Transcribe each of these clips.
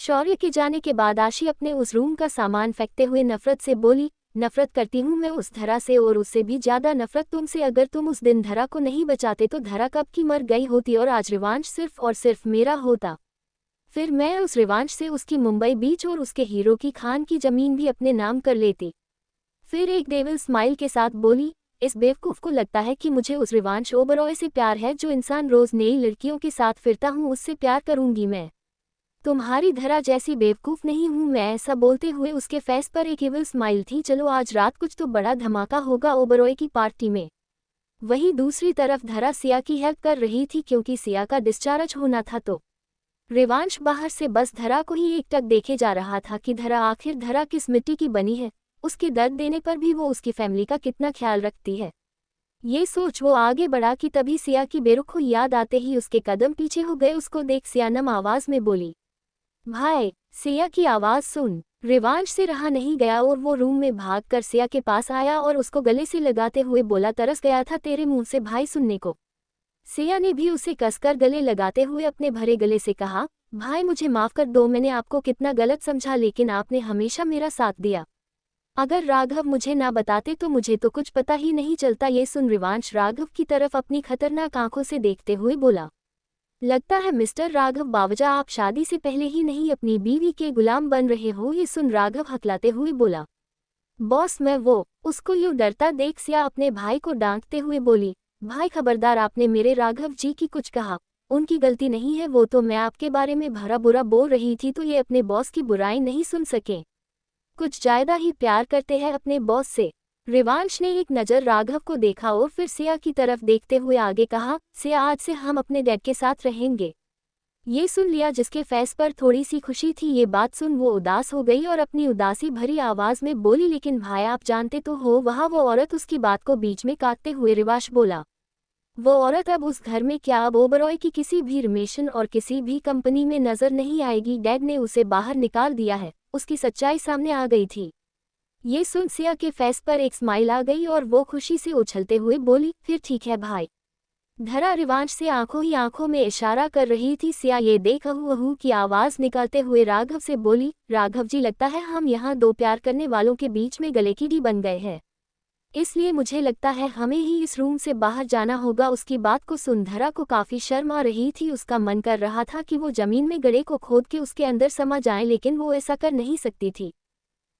शौर्य के जाने के बाद आशी अपने उस रूम का सामान फेंकते हुए नफरत से बोली, नफरत करती हूँ मैं उस धरा से और उससे भी ज्यादा नफरत तुमसे। अगर तुम उस दिन धरा को नहीं बचाते तो धरा कब की मर गई होती और आज रिवांश सिर्फ और सिर्फ मेरा होता। फिर मैं उस रिवांश से उसकी मुंबई बीच और उसके हीरो की खान की जमीन भी अपने नाम कर लेती। फिर एक डेविल स्माइल के साथ बोली, इस बेवकूफ़ को लगता है कि मुझे उस रिवांश ओबरॉय से प्यार है जो इंसान रोज नई लड़कियों के साथ फिरता हूँ उससे प्यार करूंगी मैं। तुम्हारी धरा जैसी बेवकूफ़ नहीं हूँ मैं। ऐसा बोलते हुए उसके फेस पर एक इविल स्माइल थी। चलो आज रात कुछ तो बड़ा धमाका होगा ओबरॉय की पार्टी में। वहीं दूसरी तरफ धरा सिया की हेल्प कर रही थी क्योंकि सिया का डिस्चार्ज होना था तो रिवांश बाहर से बस धरा को ही एकटक देखे जा रहा था कि धरा आखिर धरा किस मिट्टी की बनी है, उसके दर्द देने पर भी वो उसकी फैमिली का कितना ख्याल रखती है। ये सोच वो आगे बढ़ा कि तभी सिया की बेरुखो याद आते ही उसके कदम पीछे हो गए। उसको देख सिया नम आवाज में बोली, भाई। सिया की आवाज सुन रिवांश से रहा नहीं गया और वो रूम में भागकर सिया के पास आया और उसको गले से लगाते हुए बोला, तरस गया था तेरे मुंह से भाई सुनने को। सिया ने भी उसे कसकर गले लगाते हुए अपने भरे गले से कहा, भाई मुझे माफ कर दो, मैंने आपको कितना गलत समझा लेकिन आपने हमेशा मेरा साथ दिया। अगर राघव मुझे ना बताते तो मुझे तो कुछ पता ही नहीं चलता। ये सुन रिवांश राघव की तरफ अपनी खतरनाक आंखों से देखते हुए बोला, लगता है मिस्टर राघव बावजा आप शादी से पहले ही नहीं अपनी बीवी के गुलाम बन रहे हो। ये सुन राघव हकलाते हुए बोला, बॉस मैं वो। उसको यूं डरता देख सिया अपने भाई को डांटते हुए बोली, भाई खबरदार, आपने मेरे राघव जी की कुछ कहा, उनकी गलती नहीं है वो तो मैं आपके बारे में भरा बुरा बोल रही थी तो ये अपने बॉस की बुराई नहीं सुन सके, कुछ ज्यादा ही प्यार करते हैं अपने बॉस से। रिवांश ने एक नज़र राघव को देखा और फिर सिया की तरफ देखते हुए आगे कहा, सिया आज से हम अपने डैड के साथ रहेंगे। ये सुन लिया जिसके फेस पर थोड़ी सी खुशी थी। ये बात सुन वो उदास हो गई और अपनी उदासी भरी आवाज में बोली, लेकिन भाई आप जानते तो हो वहाँ वो औरत। उसकी बात को बीच में काटते हुए रिवांश बोला, वो औरत अब उस घर में क्या अब ओबरॉय की किसी भी रिलेशन और किसी भी कंपनी में नजर नहीं आएगी। डैड ने उसे बाहर निकाल दिया है। उसकी सच्चाई सामने आ गई थी। ये सुन सिया के फेस पर एक स्माइल आ गई और वो खुशी से उछलते हुए बोली, फिर ठीक है भाई। धरा रिवांश से आंखों ही आंखों में इशारा कर रही थी। सिया ये देख अहू अहू की आवाज निकालते हुए राघव से बोली, राघव जी लगता है हम यहाँ दो प्यार करने वालों के बीच में गले की डी बन गए हैं, इसलिए मुझे लगता है हमें ही इस रूम से बाहर जाना होगा। उसकी बात को सुन धरा को काफी शर्म आ रही थी। उसका मन कर रहा था कि वो जमीन में गड्ढे को खोद के उसके अंदर समा जाए, लेकिन वो ऐसा कर नहीं सकती थी।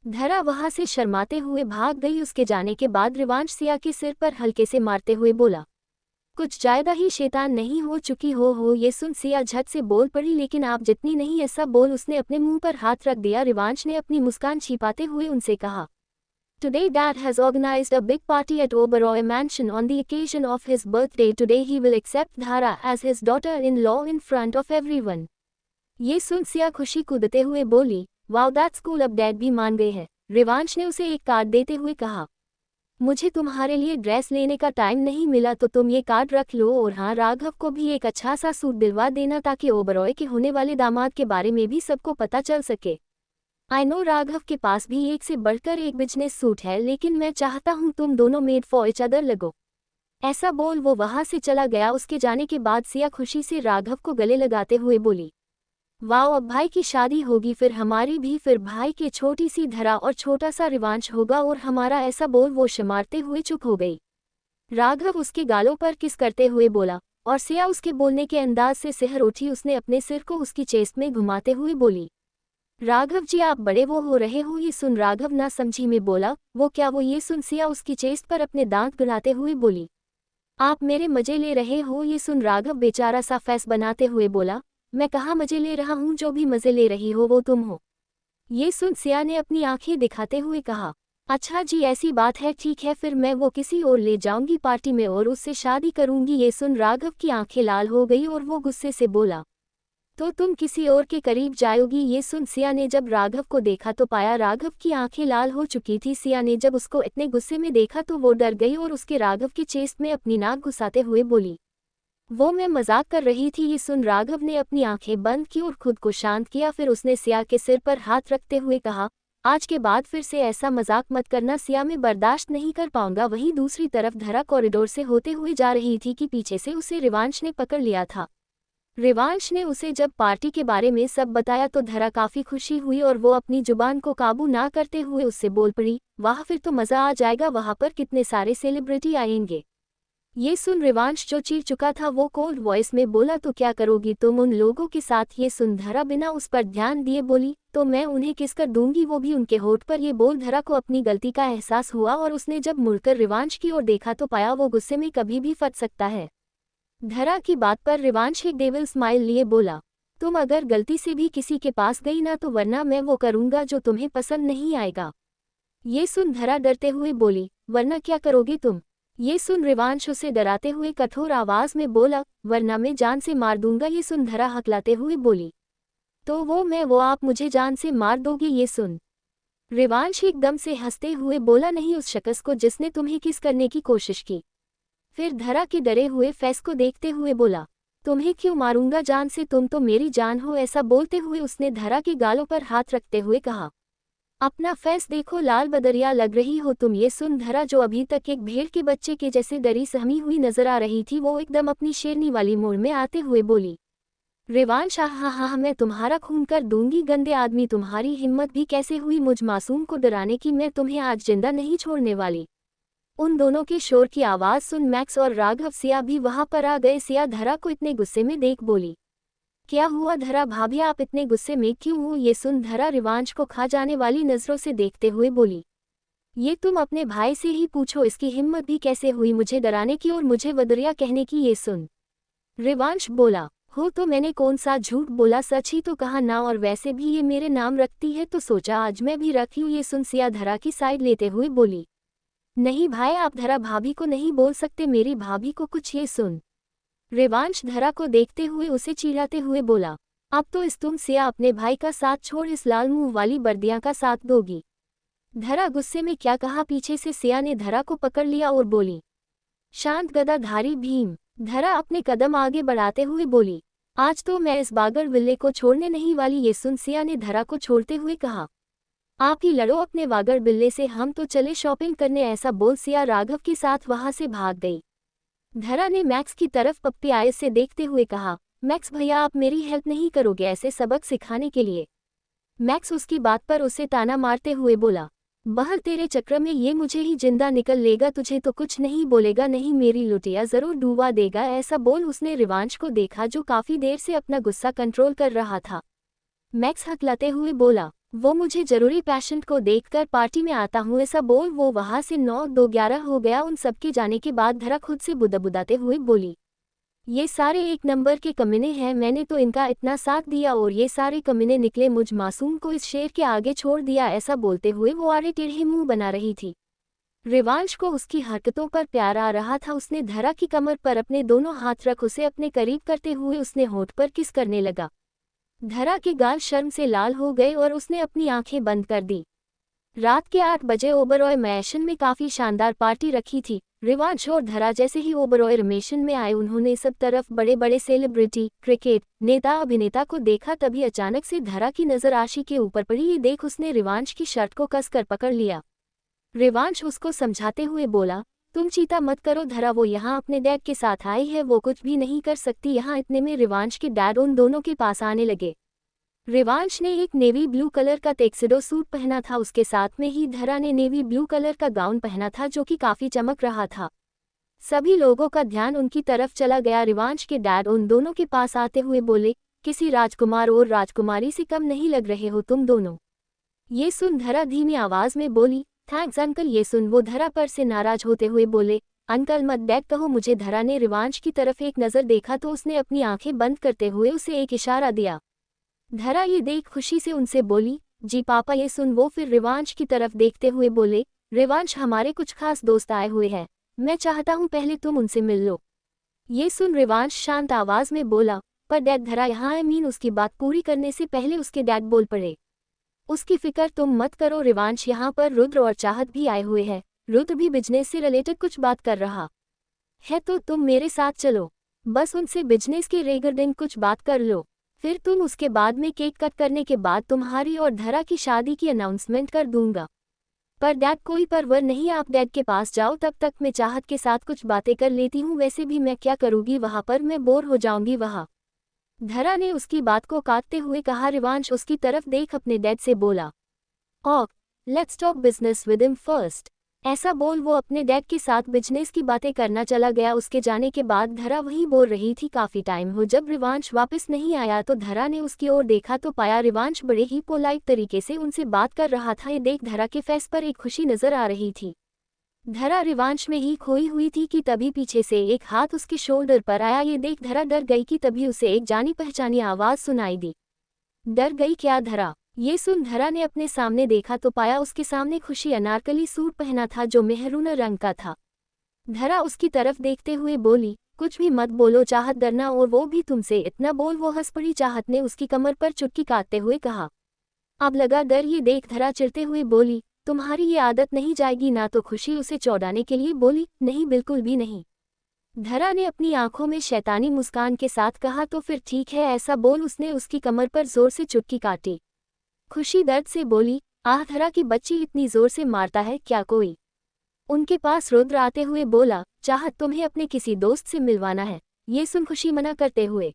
धरा वहां से शर्माते हुए भाग गई। उसके जाने के बाद रिवांश सिया के सिर पर हल्के से मारते हुए बोला, कुछ ज्यादा ही शैतान नहीं हो चुकी हो। ये सुन सिया झट से बोल पड़ी, लेकिन आप जितनी नहीं। ऐसा बोल उसने अपने मुंह पर हाथ रख दिया। रिवांश ने अपनी मुस्कान छिपाते हुए उनसे कहा, Today Dad has organized a big party at Oberoi Mansion on the occasion of his birthday. Today he will accept Dhara as his daughter-in-law in front of everyone. ये सुन सिया खुशी कूदते हुए बोली, वाओ दैट्स कूल, अब dad भी मान गए हैं। रिवांश ने उसे एक कार्ड देते हुए कहा, मुझे तुम्हारे लिए ड्रेस लेने का टाइम नहीं मिला तो तुम ये कार्ड रख लो, और हाँ राघव को भी एक अच्छा सा सूट दिलवा देना ताकि ओबरॉय के होने वाले दामाद के बारे में भी सबको पता चल सके। आई नो राघव के पास भी एक से बढ़कर एक बिजनेस सूट है, लेकिन मैं चाहता हूँ तुम दोनों मेड फॉर इच अदर लगो। ऐसा बोल वो वहां से चला गया। उसके जाने के बाद सिया खुशी से राघव को गले लगाते हुए बोली, वाओ अब भाई की शादी होगी, फिर हमारी भी, फिर भाई के छोटी सी धरा और छोटा सा रिवांश होगा और हमारा। ऐसा बोल वो शर्माते हुए चुप हो गई। राघव उसके गालों पर किस करते हुए बोला और सिया उसके बोलने के अंदाज से सिहर उठी। उसने अपने सिर को उसकी चेस्ट में घुमाते हुए बोली, राघव जी आप बड़े वो हो रहे हो। ये सुन राघव ना समझी में बोला, वो क्या वो। ये सुन सिया उसकी चेस्ट पर अपने दांत गड़ाते हुए बोली, आप मेरे मजे ले रहे हो। ये सुन राघव बेचारा सा फेस बनाते हुए बोला, मैं कहाँ मजे ले रहा हूँ, जो भी मजे ले रही हो वो तुम हो। ये सुन सिया ने अपनी आंखें दिखाते हुए कहा, अच्छा जी ऐसी बात है, ठीक है फिर मैं वो किसी और ले जाऊंगी पार्टी में और उससे शादी करूंगी। ये सुन राघव की आंखें लाल हो गई और वो गुस्से से बोला, तो तुम किसी और के करीब जाओगी। ये सुन सिया ने जब राघव को देखा तो पाया राघव की आंखें लाल हो चुकी थी। सिया ने जब उसको इतने गुस्से में देखा तो वो डर गई और उसके राघव के चेस्ट में अपनी नाक घुसाते हुए बोली, वो मैं मजाक कर रही थी। ये सुन राघव ने अपनी आंखें बंद की और खुद को शांत किया। फिर उसने सिया के सिर पर हाथ रखते हुए कहा, आज के बाद फिर से ऐसा मजाक मत करना, सिया में बर्दाश्त नहीं कर पाऊंगा। वहीं दूसरी तरफ धरा कॉरिडोर से होते हुए जा रही थी कि पीछे से उसे रिवांश ने पकड़ लिया था। रिवांश ने उसे जब पार्टी के बारे में सब बताया तो धरा काफी खुशी हुई और वो अपनी जुबान को काबू ना करते हुए उससे बोल पड़ी, वाह फिर तो मजा आ जाएगा, वहां पर कितने सारे सेलिब्रिटी आएंगे। ये सुन रिवांश जो चिढ़ चुका था वो कोल्ड वॉइस में बोला, तो क्या करोगी तुम उन लोगों के साथ। ये सुन धरा बिना उस पर ध्यान दिए बोली, तो मैं उन्हें किस कर दूंगी, वो भी उनके होठ पर। ये बोल धरा को अपनी गलती का एहसास हुआ और उसने जब मुड़कर रिवांश की ओर देखा तो पाया वो गुस्से में कभी भी फट सकता है। धरा की बात पर रिवांश एक डेविल स्माइल लिए बोला, तुम अगर गलती से भी किसी के पास गई ना तो वरना मैं वो करूंगा जो तुम्हें पसंद नहीं आएगा। ये सुन धरा डरते हुए बोली, वरना क्या करोगे तुम। ये सुन रिवांश उसे डराते हुए कठोर आवाज में बोला, वरना मैं जान से मार दूंगा। ये सुन धरा हकलाते हुए बोली, तो वो आप मुझे जान से मार दोगे। ये सुन रिवांश एकदम से हंसते हुए बोला, नहीं उस शख्स को जिसने तुम्हें किस करने की कोशिश की। फिर धरा के डरे हुए फेस को देखते हुए बोला, तुम्हें क्यों मारूंगा जान से, तुम तो मेरी जान हो। ऐसा बोलते हुए उसने धरा के गालों पर हाथ रखते हुए कहा, अपना फेस देखो, लाल बदरिया लग रही हो तुम। ये सुन धरा जो अभी तक एक भेड़ के बच्चे के जैसे डरी सहमी हुई नजर आ रही थी वो एकदम अपनी शेरनी वाली मोड़ में आते हुए बोली, रिवांश हा मैं तुम्हारा खून कर दूंगी, गंदे आदमी तुम्हारी हिम्मत भी कैसे हुई मुझ मासूम को डराने की, मैं तुम्हें आज जिंदा नहीं छोड़ने वाली। उन दोनों के शोर की आवाज सुन मैक्स और राघव सिया भी वहां पर आ गए। सिया धरा को इतने गुस्से में देख बोली, क्या हुआ धरा भाभी, आप इतने गुस्से में क्यों हो। ये सुन धरा रिवांश को खा जाने वाली नजरों से देखते हुए बोली, ये तुम अपने भाई से ही पूछो, इसकी हिम्मत भी कैसे हुई मुझे डराने की और मुझे बदरिया कहने की। ये सुन रिवांश बोला, हो तो मैंने कौन सा झूठ बोला, सच ही तो कहा ना, और वैसे भी ये मेरे नाम रखती है तो सोचा आज मैं भी रख लूं। ये सुन सिया धरा की साइड लेते हुए बोली, नहीं भाई आप धरा भाभी को नहीं बोल सकते, मेरी भाभी को कुछ। ये सुन रिवांश धरा को देखते हुए उसे चिढ़ाते हुए बोला, अब तो इस तुम सिया अपने भाई का साथ छोड़ इस लाल मुंह वाली बर्दिया का साथ दोगी। धरा गुस्से में क्या कहा, पीछे से सिया ने धरा को पकड़ लिया और बोली, शांत गदाधारी भीम। धरा अपने कदम आगे बढ़ाते हुए बोली, आज तो मैं इस बागर बिल्ले को छोड़ने नहीं वाली। ये सुन सिया ने धरा को छोड़ते हुए कहा, आप ही लड़ो अपने वागर बिल्ले से, हम तो चले शॉपिंग करने। ऐसा बोल सिया राघव के साथ वहां से भाग गई। धरा ने मैक्स की तरफ पप्पी आय से देखते हुए कहा, मैक्स भैया आप मेरी हेल्प नहीं करोगे ऐसे सबक सिखाने के लिए। मैक्स उसकी बात पर उसे ताना मारते हुए बोला, बहर तेरे चक्र में ये मुझे ही जिंदा निकल लेगा, तुझे तो कुछ नहीं बोलेगा, नहीं मेरी लुटिया जरूर डूबा देगा। ऐसा बोल उसने रिवांश को देखा जो काफी देर से अपना गुस्सा कंट्रोल कर रहा था। मैक्स हकलाते हुए बोला, वो मुझे जरूरी पेशेंट को देखकर पार्टी में आता हूँ। ऐसा बोल वो वहां से 9-2-11 हो गया। उन सबके जाने के बाद धरा खुद से बुदाबुदाते हुए बोली, ये सारे एक नंबर के कमीने हैं, मैंने तो इनका इतना साथ दिया और ये सारे कमीने निकले मुझ मासूम को इस शेर के आगे छोड़ दिया। ऐसा बोलते हुए वो आड़े टेढ़े मुंह बना रही थी। रिवांश को उसकी हरकतों पर प्यार आ रहा था। उसने धरा की कमर पर अपने दोनों हाथ रख उसे अपने करीब करते हुए उसने होठ पर किस करने लगा। धरा के गाल शर्म से लाल हो गए और उसने अपनी आंखें बंद कर दी। रात के 8 बजे ओबरॉय मैशन में काफी शानदार पार्टी रखी थी। रिवांश और धरा जैसे ही ओबरॉय मैशन में आए उन्होंने सब तरफ बड़े बड़े सेलिब्रिटी, क्रिकेट नेता, अभिनेता को देखा। तभी अचानक से धरा की नजर आशी के ऊपर पड़ी। ये देख उसने रिवांश की शर्ट को कसकर पकड़ लिया। रिवांश उसको समझाते हुए बोला, तुम चिंता मत करो धरा, वो यहाँ अपने डैड के साथ आई है, वो कुछ भी नहीं कर सकती। यहाँ इतने में रिवांश के डैड उन दोनों के पास आने लगे। रिवांश ने एक नेवी ब्लू कलर का टैक्सिडो सूट पहना था, उसके साथ में ही धरा ने नेवी ब्लू कलर का गाउन पहना था जो कि काफी चमक रहा था। सभी लोगों का ध्यान उनकी तरफ चला गया। रिवांश के डैड उन दोनों के पास आते हुए बोले, किसी राजकुमार और राजकुमारी से कम नहीं लग रहे हो तुम दोनों। ये सुन धरा धीमी आवाज में बोली, थैंक्स अंकल। ये सुन वो धरा पर से नाराज होते हुए बोले, अंकल मत डैड कहो मुझे। धरा ने रिवांश की तरफ एक नजर देखा तो उसने अपनी आंखें बंद करते हुए उसे एक इशारा दिया। धरा ये देख खुशी से उनसे बोली, जी पापा। ये सुन वो फिर रिवांश की तरफ देखते हुए बोले, रिवांश हमारे कुछ खास दोस्त आए हुए हैं, मैं चाहता हूँ पहले तुम उनसे मिल लो। ये सुन रिवांश शांत आवाज में बोला, पर डैड धरा यहाँ है। उसकी बात पूरी करने से पहले उसके डैड बोल पड़े, उसकी फिक्र तुम मत करो। रिवांश यहाँ पर रुद्र और चाहत भी आए हुए हैं, रुद्र भी बिजनेस से रिलेटेड कुछ बात कर रहा है तो तुम मेरे साथ चलो, बस उनसे बिजनेस के रिगार्डिंग कुछ बात कर लो। फिर तुम उसके बाद में केक कट करने के बाद तुम्हारी और धरा की शादी की अनाउंसमेंट कर दूंगा। पर डैड कोई परवाह नहीं, आप डैड के पास जाओ, तब तक मैं चाहत के साथ कुछ बातें कर लेती हूँ। वैसे भी मैं क्या करूँगी वहाँ पर, मैं बोर हो जाऊंगी वहाँ। धरा ने उसकी बात को काटते हुए कहा। रिवांश उसकी तरफ देख अपने डैड से बोला, oh, let's talk business with him first. ऐसा बोल वो अपने डैड के साथ बिजनेस की बातें करना चला गया। उसके जाने के बाद धरा वही बोल रही थी। काफी टाइम हो जब रिवांश वापस नहीं आया तो धरा ने उसकी ओर देखा तो पाया रिवांश बड़े ही पोलाइट तरीके से उनसे बात कर रहा था। ये देख धरा के फेस पर एक खुशी नजर आ रही थी। धरा रिवांश में ही खोई हुई थी कि तभी पीछे से एक हाथ उसके शोल्डर पर आया। ये देख धरा डर गई कि तभी उसे एक जानी पहचानी आवाज सुनाई दी। डर गई क्या धरा? ये सुन धरा ने अपने सामने देखा तो पाया उसके सामने खुशी अनारकली सूट पहना था जो मेहरून रंग का था। धरा उसकी तरफ देखते हुए बोली, कुछ भी मत बोलो चाहत, डरना और वो भी तुमसे। इतना बोल वो हंस पड़ी। चाहत ने उसकी कमर पर चुटकी काटते हुए कहा, अब लगा डर? ये देख धरा चिढ़ते हुए बोली, तुम्हारी ये आदत नहीं जाएगी ना? तो खुशी उसे चौड़ाने के लिए बोली, नहीं बिल्कुल भी नहीं। धरा ने अपनी आंखों में शैतानी मुस्कान के साथ कहा, तो फिर ठीक है। ऐसा बोल उसने उसकी कमर पर जोर से चुटकी काटी। खुशी दर्द से बोली, आह, धरा की बच्ची इतनी जोर से मारता है क्या कोई? उनके पास रुद्र आते हुए बोला, चाहत तुम्हें अपने किसी दोस्त से मिलवाना है। ये सुन खुशी मना करते हुए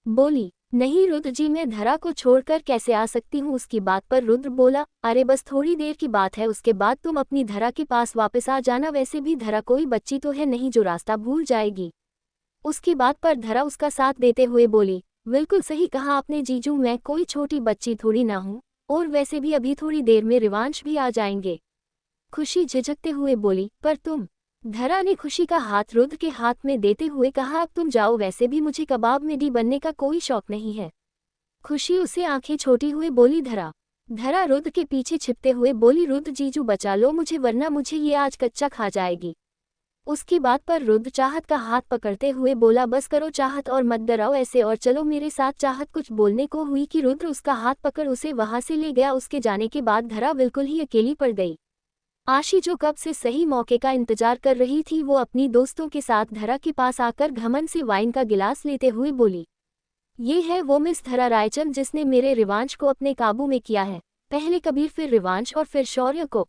बोली, नहीं रुद्र जी, मैं धरा को छोड़कर कैसे आ सकती हूँ। उसकी बात पर रुद्र बोला, अरे बस थोड़ी देर की बात है, उसके बाद तुम अपनी धरा के पास वापस आ जाना। वैसे भी धरा कोई बच्ची तो है नहीं जो रास्ता भूल जाएगी। उसकी बात पर धरा उसका साथ देते हुए बोली, बिल्कुल सही कहा आपने जीजू, मैं कोई छोटी बच्ची थोड़ी ना हूँ, और वैसे भी अभी थोड़ी देर में रिवांश भी आ जाएंगे। खुशी झिझकते हुए बोली, पर तुम? धरा ने खुशी का हाथ रुद्र के हाथ में देते हुए कहा, अब तुम जाओ, वैसे भी मुझे कबाब में डी बनने का कोई शौक नहीं है। खुशी उसे आंखें छोटी हुए बोली, धरा। धरा रुद्र के पीछे छिपते हुए बोली, रुद्र जीजू बचा लो मुझे, वरना मुझे ये आज कच्चा खा जाएगी। उसकी बात पर रुद्र चाहत का हाथ पकड़ते हुए बोला, बस करो चाहत और मत डराओ ऐसे और चलो मेरे साथ। चाहत कुछ बोलने को हुई कि रुद्र उसका हाथ पकड़ उसे वहां से ले गया। उसके जाने के बाद धरा बिल्कुल ही अकेली पड़ गई। आशी जो कब से सही मौके का इंतजार कर रही थी वो अपनी दोस्तों के साथ धरा के पास आकर घमंड से वाइन का गिलास लेते हुए बोली, ये है वो मिस धरा रायचंद जिसने मेरे रिवांश को अपने काबू में किया है। पहले कबीर, फिर रिवांश और फिर शौर्य को।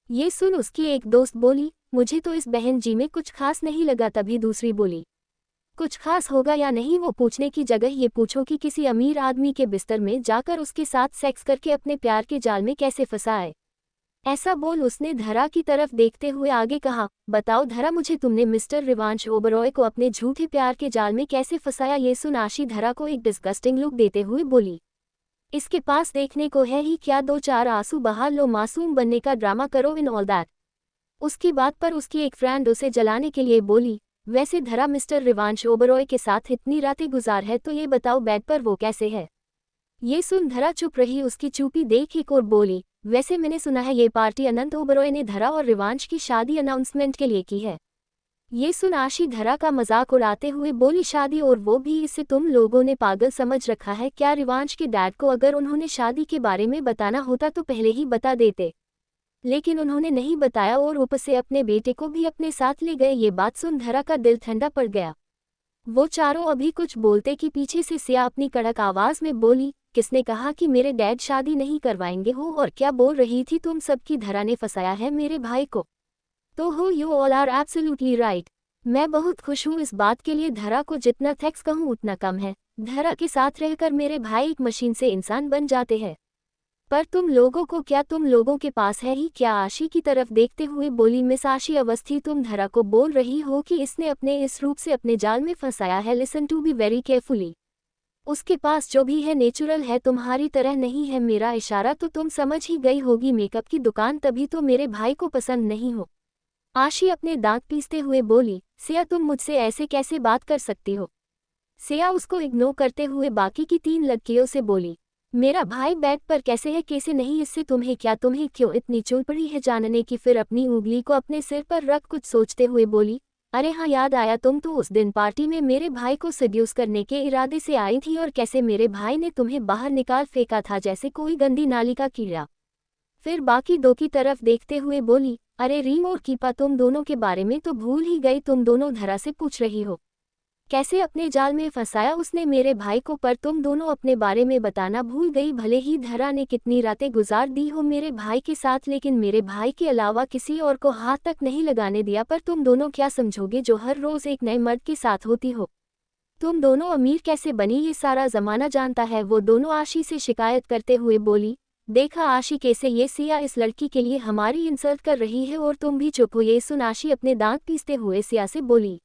ये सुन उसकी एक दोस्त बोली, मुझे तो इस बहन जी में कुछ खास नहीं लगा। तभी दूसरी बोली, कुछ खास होगा या नहीं वो पूछने की जगह ये पूछो कि किसी अमीर आदमी के बिस्तर में जाकर उसके साथ सेक्स करके अपने प्यार के जाल में कैसे फंसाए। ऐसा बोल उसने धरा की तरफ देखते हुए आगे कहा, बताओ धरा, मुझे तुमने मिस्टर रिवांश ओबरॉय को अपने झूठे प्यार के जाल में कैसे फंसाया। ये सुन आशी धरा को एक डिस्गस्टिंग लुक देते हुए बोली, इसके पास देखने को है ही क्या, दो चार आंसू बहा लो, मासूम बनने का ड्रामा करो इन ऑल दैट। उसकी बात पर उसकी एक फ्रेंड उसे जलाने के लिए बोली, वैसे धरा मिस्टर रिवांश ओबरॉय के साथ इतनी रातें गुजार है तो ये बताओ बेड पर वो कैसे है। ये सुन धरा चुप रही। उसकी चुप्पी देख एक और बोली, वैसे मैंने सुना है ये पार्टी अनंत ओबरॉय ने धरा और रिवांश की शादी अनाउंसमेंट के लिए की है। ये सुन आशी धरा का मजाक उड़ाते हुए बोली, शादी और वो भी इससे तुम लोगों ने पागल समझ रखा है क्या। रिवांश के डैड को अगर उन्होंने शादी के बारे में बताना होता तो पहले ही बता देते, लेकिन उन्होंने नहीं बताया और ऊपर से अपने बेटे को भी अपने साथ ले गए। ये बात सुन धरा का दिल ठंडा पड़ गया। वो चारों अभी कुछ बोलते कि पीछे से सिया अपनी कड़क आवाज में बोली, किसने कहा कि मेरे डैड शादी नहीं करवाएंगे हो, और क्या बोल रही थी तुम सबकी धरा ने फंसाया है मेरे भाई को। तो हो, you all are absolutely right. मैं बहुत खुश हूँ इस बात के लिए। धरा को जितना थैंक्स कहूँ उतना कम है। धरा के साथ रहकर मेरे भाई एक मशीन से इंसान बन जाते हैं। पर तुम लोगों को क्या, तुम लोगों के पास है ही क्या। आशी की तरफ देखते हुए बोली, मिस आशी अवस्थी, तुम धरा को बोल रही हो कि इसने अपने इस रूप से अपने जाल में फंसाया है। Listen to be very carefully. उसके पास जो भी है नेचुरल है, तुम्हारी तरह नहीं है। मेरा इशारा तो तुम समझ ही गई होगी, मेकअप की दुकान, तभी तो मेरे भाई को पसंद नहीं हो। आशी अपने दांत पीसते हुए बोली, सिया तुम मुझसे ऐसे कैसे बात कर सकती हो। सिया उसको इग्नोर करते हुए बाकी की तीन लड़कियों से बोली, मेरा भाई बेड पर कैसे है कैसे नहीं, इससे तुम्हें क्या, तुम्हें क्यों इतनी चुल पड़ी है जानने की। फिर अपनी उंगली को अपने सिर पर रख कुछ सोचते हुए बोली, अरे हाँ याद आया, तुम तो उस दिन पार्टी में मेरे भाई को सेड्यूस करने के इरादे से आई थी और कैसे मेरे भाई ने तुम्हें बाहर निकाल फेंका था जैसे कोई गंदी नाली का कीड़ा। फिर बाकी दो की तरफ देखते हुए बोली, अरे रीम और कीपा, तुम दोनों के बारे में तो भूल ही गई। तुम दोनों धरा से पूछ रही हो कैसे अपने जाल में फंसाया उसने मेरे भाई को, पर तुम दोनों अपने बारे में बताना भूल गई। भले ही धरा ने कितनी रातें गुजार दी हो मेरे भाई के साथ, लेकिन मेरे भाई के अलावा किसी और को हाथ तक नहीं लगाने दिया। पर तुम दोनों क्या समझोगे जो हर रोज एक नए मर्द के साथ होती हो। तुम दोनों अमीर कैसे बनी ये सारा जमाना जानता है। वो दोनों आशी से शिकायत करते हुए बोली, देखा आशी कैसे ये सिया इस लड़की के लिए हमारी इंसल्ट कर रही है और तुम भी चुप हो। ये सुन आशी अपने दांत पीसते हुए सिया से बोली,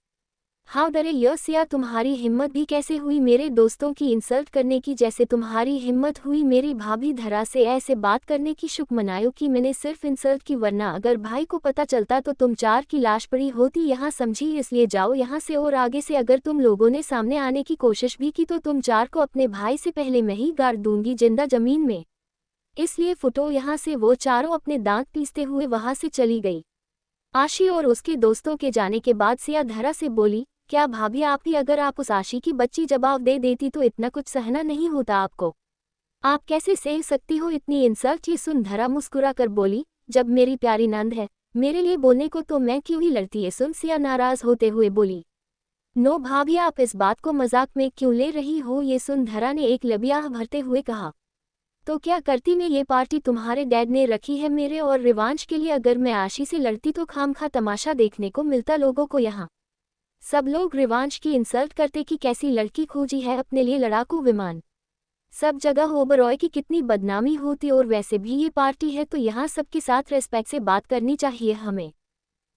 हाउ डरे यह सिया, तुम्हारी हिम्मत भी कैसे हुई मेरे दोस्तों की इंसल्ट करने की, जैसे तुम्हारी हिम्मत हुई मेरी भाभी धरा से ऐसे बात करने की। शुक्र मनायो कि मैंने सिर्फ इंसल्ट की, वरना अगर भाई को पता चलता तो तुम चार की लाश पड़ी होती यहाँ, समझी। इसलिए जाओ यहाँ से, और आगे से अगर तुम लोगों ने सामने आने की कोशिश भी की तो तुम चार को अपने भाई से पहले मैं ही गाड़ दूंगी जिंदा जमीन में, इसलिए फुटो यहाँ से। वो चारों अपने दांत पीसते हुए वहां से चली गई। आशी और उसके दोस्तों के जाने के बाद सिया धरा से बोली, क्या भाभी आप ही, अगर आप उस आशी की बच्ची जवाब दे देती तो इतना कुछ सहना नहीं होता आपको। आप कैसे सह सकती हो इतनी इंसल्ट। ये सुन धरा मुस्कुरा कर बोली, जब मेरी प्यारी नंद है मेरे लिए बोलने को तो मैं क्यों ही लड़ती। है सुन सिया नाराज होते हुए बोली, नो भाभी आप इस बात को मजाक में क्यों ले रही हो। ये सुन धरा ने एक लबियाह भरते हुए कहा, तो क्या करती मैं, ये पार्टी तुम्हारे डैड ने रखी है मेरे और रिवांश के लिए। अगर मैं आशी से लड़ती तो खामखा तमाशा देखने को मिलता लोगों को यहाँ। सब लोग रिवांश की इंसल्ट करते कि कैसी लड़की खोजी है अपने लिए लड़ाकू विमान। सब जगह ओबरॉय की कितनी बदनामी होती, और वैसे भी ये पार्टी है तो यहाँ सबके साथ रेस्पेक्ट से बात करनी चाहिए हमें।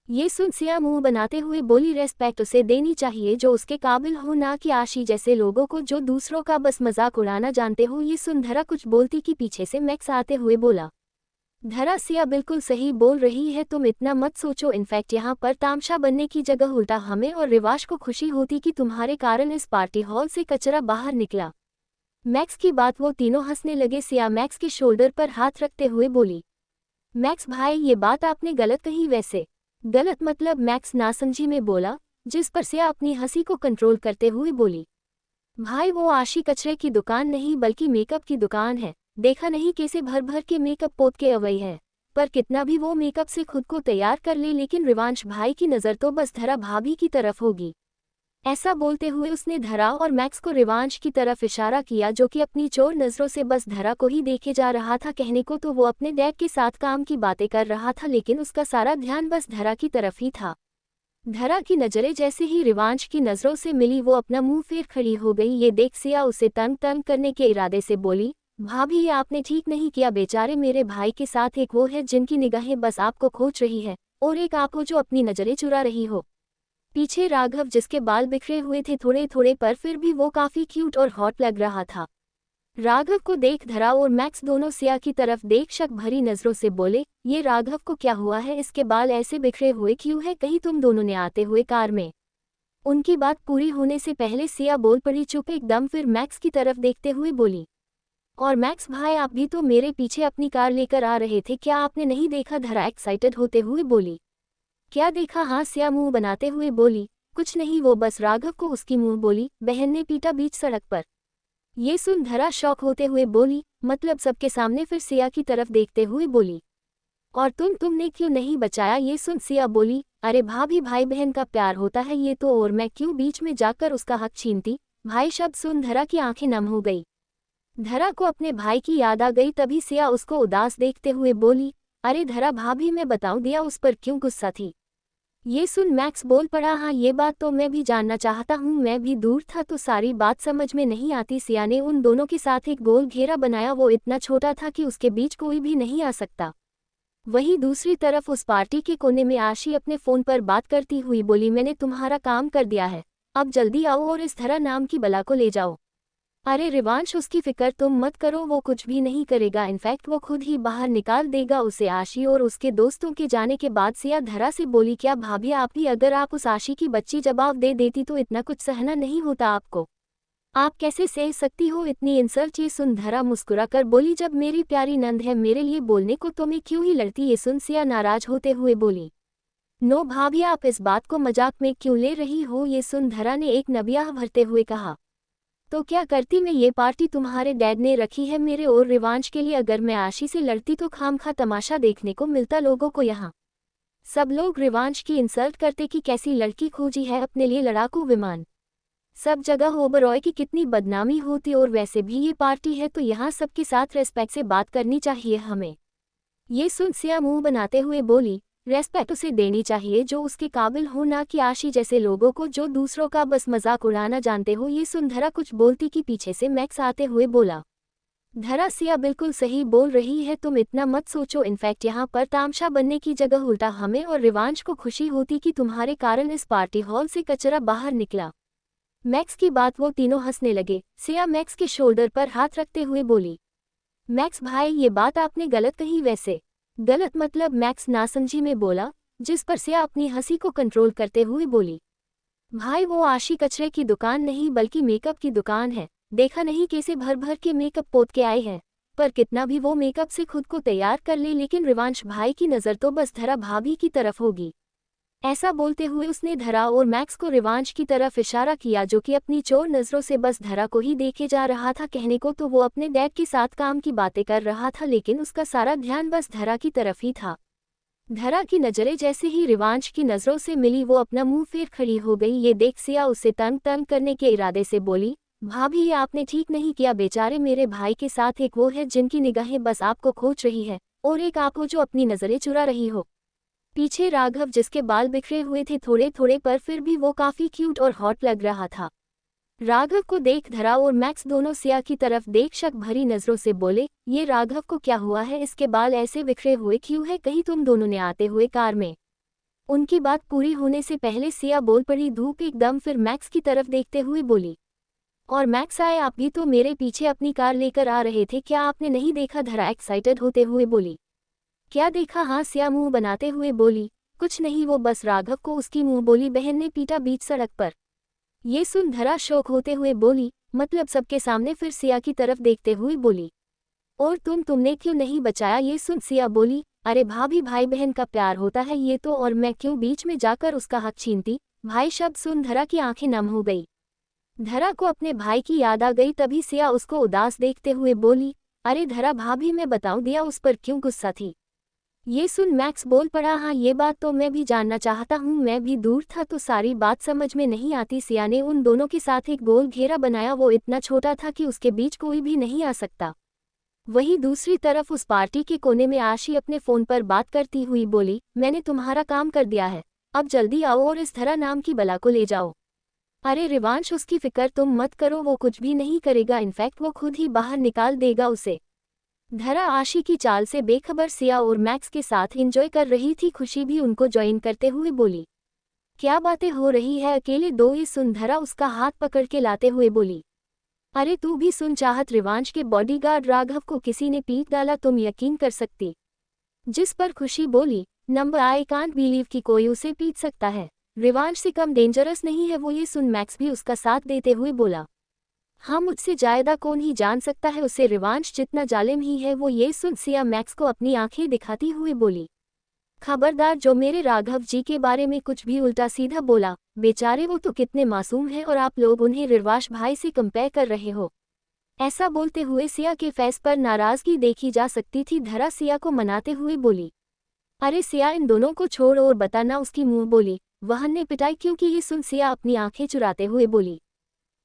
ये सुन सिया मुंह बनाते हुए बोली, रेस्पेक्ट उसे देनी चाहिए जो उसके काबिल हो, ना कि आशी जैसे लोगों को जो दूसरों का बस मजाक उड़ाना जानते हो। ये सुन धरा कुछ बोलती कि पीछे से मैक्स आते हुए बोला, धरा सिया बिल्कुल सही बोल रही है, तुम इतना मत सोचो। इनफैक्ट यहाँ पर तामशा बनने की जगह उल्टा हमें और रिवाश को खुशी होती कि तुम्हारे कारण इस पार्टी हॉल से कचरा बाहर निकला। मैक्स की बात वो तीनों हंसने लगे। सिया मैक्स के शोल्डर पर हाथ रखते हुए बोली, मैक्स भाई ये बात आपने गलत कही। वैसे गलत मतलब, मैक्स नासमझी में बोला, जिस पर सिया अपनी हंसी को कंट्रोल करते हुए बोली, भाई वो आशी कचरे की दुकान नहीं बल्कि मेकअप की दुकान है। देखा नहीं कैसे भर भर के मेकअप पोत के अवई है, पर कितना भी वो मेकअप से खुद को तैयार कर ले लेकिन रिवांश भाई की नज़र तो बस धरा भाभी की तरफ होगी। ऐसा बोलते हुए उसने धरा और मैक्स को रिवांश की तरफ इशारा किया, जो कि अपनी चोर नज़रों से बस धरा को ही देखे जा रहा था। कहने को तो वो अपने डैड के साथ काम की बातें कर रहा था, लेकिन उसका सारा ध्यान बस धरा की तरफ ही था। धरा की नजरें जैसे ही रिवांश की नज़रों से मिली वो अपना मुंह फेर खड़ी हो गई। ये देख सिया उसे तंग तंग करने के इरादे से बोली, भाभी ये आपने ठीक नहीं किया। बेचारे मेरे भाई के साथ एक वो है जिनकी निगाहें बस आपको खोज रही है, और एक आप हो जो अपनी नजरें चुरा रही हो। पीछे राघव जिसके बाल बिखरे हुए थे थोड़े थोड़े, पर फिर भी वो काफी क्यूट और हॉट लग रहा था। राघव को देख धरा और मैक्स दोनों सिया की तरफ देख शक भरी नजरों से बोले, ये राघव को क्या हुआ है, इसके बाल ऐसे बिखरे हुए क्यों है, कहीं तुम दोनों ने आते हुए कार में। उनकी बात पूरी होने से पहले सिया बोल पड़ी चुप एकदम, फिर मैक्स की तरफ देखते हुए बोली, और मैक्स भाई आप भी तो मेरे पीछे अपनी कार लेकर आ रहे थे, क्या आपने नहीं देखा। धरा एक्साइटेड होते हुए बोली, क्या देखा। हाँ सिया मुंह बनाते हुए बोली, कुछ नहीं वो बस राघव को उसकी मुंह बोली बहन ने पीटा बीच सड़क पर। ये सुन धरा शॉक होते हुए बोली, मतलब सबके सामने। फिर सिया की तरफ देखते हुए बोली, और तुमने क्यों नहीं बचाया। ये सुन सिया बोली, अरे भाभी भाई बहन का प्यार होता है ये तो, और मैं क्यों बीच में जाकर उसका हक छीनती। भाई शब्द सुन धरा की आंखें नम हो गई। धरा को अपने भाई की याद आ गई, तभी सिया उसको उदास देखते हुए बोली, अरे धरा भाभी मैं बताऊं दिया उस पर क्यों गुस्सा थी। ये सुन मैक्स बोल पड़ा, हाँ ये बात तो मैं भी जानना चाहता हूँ, मैं भी दूर था तो सारी बात समझ में नहीं आती। सिया ने उन दोनों के साथ एक गोल घेरा बनाया, वो इतना छोटा था कि उसके बीच कोई भी नहीं आ सकता। वहीं दूसरी तरफ उस पार्टी के कोने में आशी अपने फोन पर बात करती हुई बोली, मैंने तुम्हारा काम कर दिया है, अब जल्दी आओ और इस धरा नाम की बला को ले जाओ। अरे रिवांश उसकी फिक्र तुम मत करो, वो कुछ भी नहीं करेगा, इनफैक्ट वो खुद ही बाहर निकाल देगा उसे। आशी और उसके दोस्तों के जाने के बाद सिया धरा से बोली, क्या भाभी आप ही, अगर आप उस आशी की बच्ची जवाब दे देती तो इतना कुछ सहना नहीं होता आपको। आप कैसे सह सकती हो इतनी इंसल्ट। ये सुन धरा मुस्कुरा कर बोली, जब मेरी प्यारी नंद है मेरे लिए बोलने को तो मैं क्यों ही लड़ती। ये सुन सिया नाराज होते हुए बोली, नो भाभी आप इस बात को मजाक में क्यों ले रही हो। ये सुन धरा ने एक नबियाह भरते हुए कहा, तो क्या करती मैं, ये पार्टी तुम्हारे डैड ने रखी है मेरे और रिवांश के लिए। अगर मैं आशी से लड़ती तो खामखा तमाशा देखने को मिलता लोगों को यहाँ। सब लोग रिवांश की इंसल्ट करते कि कैसी लड़की खोजी है अपने लिए लड़ाकू विमान। सब जगह ओबरॉय की कितनी बदनामी होती, और वैसे भी ये पार्टी है तो यहाँ सबके साथ रेस्पेक्ट से बात करनी चाहिए हमें। ये सुन सिया मुंह बनाते हुए बोली, रेस्पेक्ट उसे देनी चाहिए जो उसके काबिल हो, ना कि आशी जैसे लोगों को जो दूसरों का बस मजाक उड़ाना जानते हो। ये सुन धरा कुछ बोलती कि पीछे से मैक्स आते हुए बोला, धरा सिया बिल्कुल सही बोल रही है, तुम इतना मत सोचो। इनफैक्ट यहाँ पर तामशा बनने की जगह उल्टा हमें और रिवांश को खुशी होती कि तुम्हारे कारण इस पार्टी हॉल से कचरा बाहर निकला। मैक्स की बात वो तीनों हंसने लगे। सिया मैक्स के शोल्डर पर हाथ रखते हुए बोली, मैक्स भाई ये बात आपने गलत कही। वैसे गलत मतलब? मैक्स नासमझी में बोला, जिस पर सिया अपनी हंसी को कंट्रोल करते हुए बोली, भाई वो आशी कचरे की दुकान नहीं बल्कि मेकअप की दुकान है। देखा नहीं कैसे भर भर के मेकअप पोत के आए हैं। पर कितना भी वो मेकअप से खुद को तैयार कर ले, लेकिन रिवांश भाई की नज़र तो बस धरा भाभी की तरफ होगी। ऐसा बोलते हुए उसने धरा और मैक्स को रिवांश की तरफ इशारा किया, जो कि अपनी चोर नज़रों से बस धरा को ही देखे जा रहा था। कहने को तो वो अपने डैड के साथ काम की बातें कर रहा था, लेकिन उसका सारा ध्यान बस धरा की तरफ ही था। धरा की नज़रें जैसे ही रिवांश की नज़रों से मिली, वो अपना मुंह फेर खड़ी हो गई। ये देख सिया उसे तंग तंग करने के इरादे से बोली, भाभी ये आपने ठीक नहीं किया। बेचारे मेरे भाई के साथ एक वो है जिनकी निगाहें बस आपको खोज रही है, और एक आप हो जो अपनी नज़रें चुरा रही हो। पीछे राघव, जिसके बाल बिखरे हुए थे थोड़े थोड़े, पर फिर भी वो काफ़ी क्यूट और हॉट लग रहा था। राघव को देख धरा और मैक्स दोनों सिया की तरफ देख शक भरी नज़रों से बोले, ये राघव को क्या हुआ है? इसके बाल ऐसे बिखरे हुए क्यों है? कहीं तुम दोनों ने आते हुए कार में? उनकी बात पूरी होने से पहले सिया बोल पड़ी धूप एकदम, फिर मैक्स की तरफ देखते हुए बोली, और मैक्स आए, आप भी तो मेरे पीछे अपनी कार लेकर आ रहे थे, क्या आपने नहीं देखा? धरा एक्साइटेड होते हुए बोली, क्या देखा? हाँ सिया मुंह बनाते हुए बोली, कुछ नहीं, वो बस राघव को उसकी मुंह बोली बहन ने पीटा बीच सड़क पर। ये सुन धरा शौक होते हुए बोली, मतलब सबके सामने? फिर सिया की तरफ देखते हुए बोली, और तुमने क्यों नहीं बचाया? ये सुन सिया बोली, अरे भाभी भाई बहन का प्यार होता है ये तो, और मैं क्यों बीच में जाकर उसका हक छीनती? भाई शब्द सुन धरा की आंखें नम हो गई। धरा को अपने भाई की याद आ गई। तभी सिया उसको उदास देखते हुए बोली, अरे धरा भाभी मैं बताऊं दिया उस पर क्यों गुस्सा थी? ये सुन मैक्स बोल पड़ा, हाँ ये बात तो मैं भी जानना चाहता हूँ, मैं भी दूर था तो सारी बात समझ में नहीं आती। सिया ने उन दोनों के साथ एक गोल घेरा बनाया, वो इतना छोटा था कि उसके बीच कोई भी नहीं आ सकता। वहीं दूसरी तरफ उस पार्टी के कोने में आशी अपने फ़ोन पर बात करती हुई बोली, मैंने तुम्हारा काम कर दिया है, अब जल्दी आओ और इस धरा नाम की बला को ले जाओ। अरे रिवांश उसकी फिक्र तुम मत करो, वो कुछ भी नहीं करेगा, इनफैक्ट वो खुद ही बाहर निकाल देगा उसे। धरा आशी की चाल से बेखबर सिया और मैक्स के साथ एंजॉय कर रही थी। खुशी भी उनको ज्वाइन करते हुए बोली, क्या बातें हो रही है अकेले दो? ये सुन धरा उसका हाथ पकड़ के लाते हुए बोली, अरे तू भी सुन, चाहत रिवांश के बॉडीगार्ड राघव को किसी ने पीट डाला, तुम यकीन कर सकती? जिस पर खुशी बोली, नंबर आई कांट बिलीव कि कोई उसे पीट सकता है, रिवांश से कम डेंजरस नहीं है वो। ये सुन मैक्स भी उसका साथ देते हुए बोला, हाँ मुझसे ज्यादा कौन ही जान सकता है उसे, रिवांश जितना जालिम ही है वो। ये सुन सिया मैक्स को अपनी आंखें दिखाती हुई बोली, खबरदार जो मेरे राघव जी के बारे में कुछ भी उल्टा सीधा बोला, बेचारे वो तो कितने मासूम हैं और आप लोग उन्हें रिवांश भाई से कंपेयर कर रहे हो। ऐसा बोलते हुए सिया के फेस पर नाराजगी देखी जा सकती थी। धरा सिया को मनाते हुए बोली, अरे सिया इन दोनों को छोड़ और बताना उसकी मुंह बोली, वहन ने पिटाई क्योंकि? ये सुन सिया अपनी आंखें चुराते हुए बोली,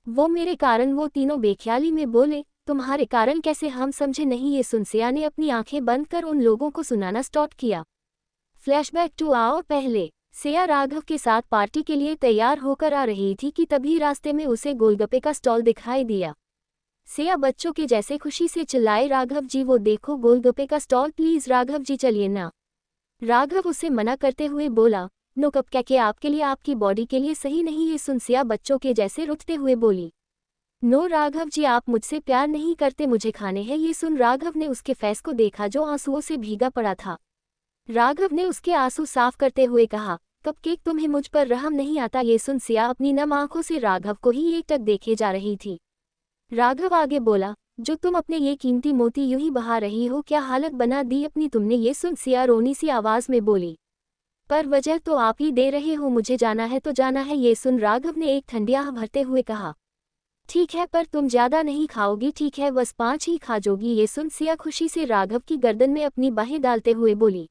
वो मेरे कारण। वो तीनों बेख्याली में बोले, तुम्हारे कारण कैसे? हम समझे नहीं। ये सुन सिया ने अपनी आंखें बंद कर उन लोगों को सुनाना स्टार्ट किया। फ्लैशबैक 2 आवर पहले सिया राघव के साथ पार्टी के लिए तैयार होकर आ रही थी कि तभी रास्ते में उसे गोलगप्पे का स्टॉल दिखाई दिया। सिया बच्चों के जैसे खुशी से चिल्लाए, राघव जी वो देखो गोलगप्पे का स्टॉल, प्लीज राघव जी चलिए ना। राघव उसे मना करते हुए बोला, नो कप क्या आपके लिए, आपकी बॉडी के लिए सही नहीं। ये सुन सिया बच्चों के जैसे रुठते हुए बोली, नो राघव जी आप मुझसे प्यार नहीं करते, मुझे खाने हैं। ये सुन राघव ने उसके फेस को देखा जो आंसुओं से भीगा पड़ा था। राघव ने उसके आंसू साफ करते हुए कहा, कपकेक तुम्हें मुझ पर रहम नहीं आता? ये सुन सिया अपनी नम आंखों से राघव को ही एकटक देखे जा रही थी। राघव आगे बोला, जो तुम अपने ये कीमती मोती यूं ही बहा रही हो, क्या हालत बना दी अपनी तुमने? ये सुन सिया रोनी सी आवाज में बोली, पर वजह तो आप ही दे रहे हो, मुझे जाना है तो जाना है। ये सुन राघव ने एक ठंडी आह भरते हुए कहा, ठीक है पर तुम ज्यादा नहीं खाओगी, ठीक है बस 5 ही खा जोगी। ये सुन सिया खुशी से राघव की गर्दन में अपनी बाहें डालते हुए बोली,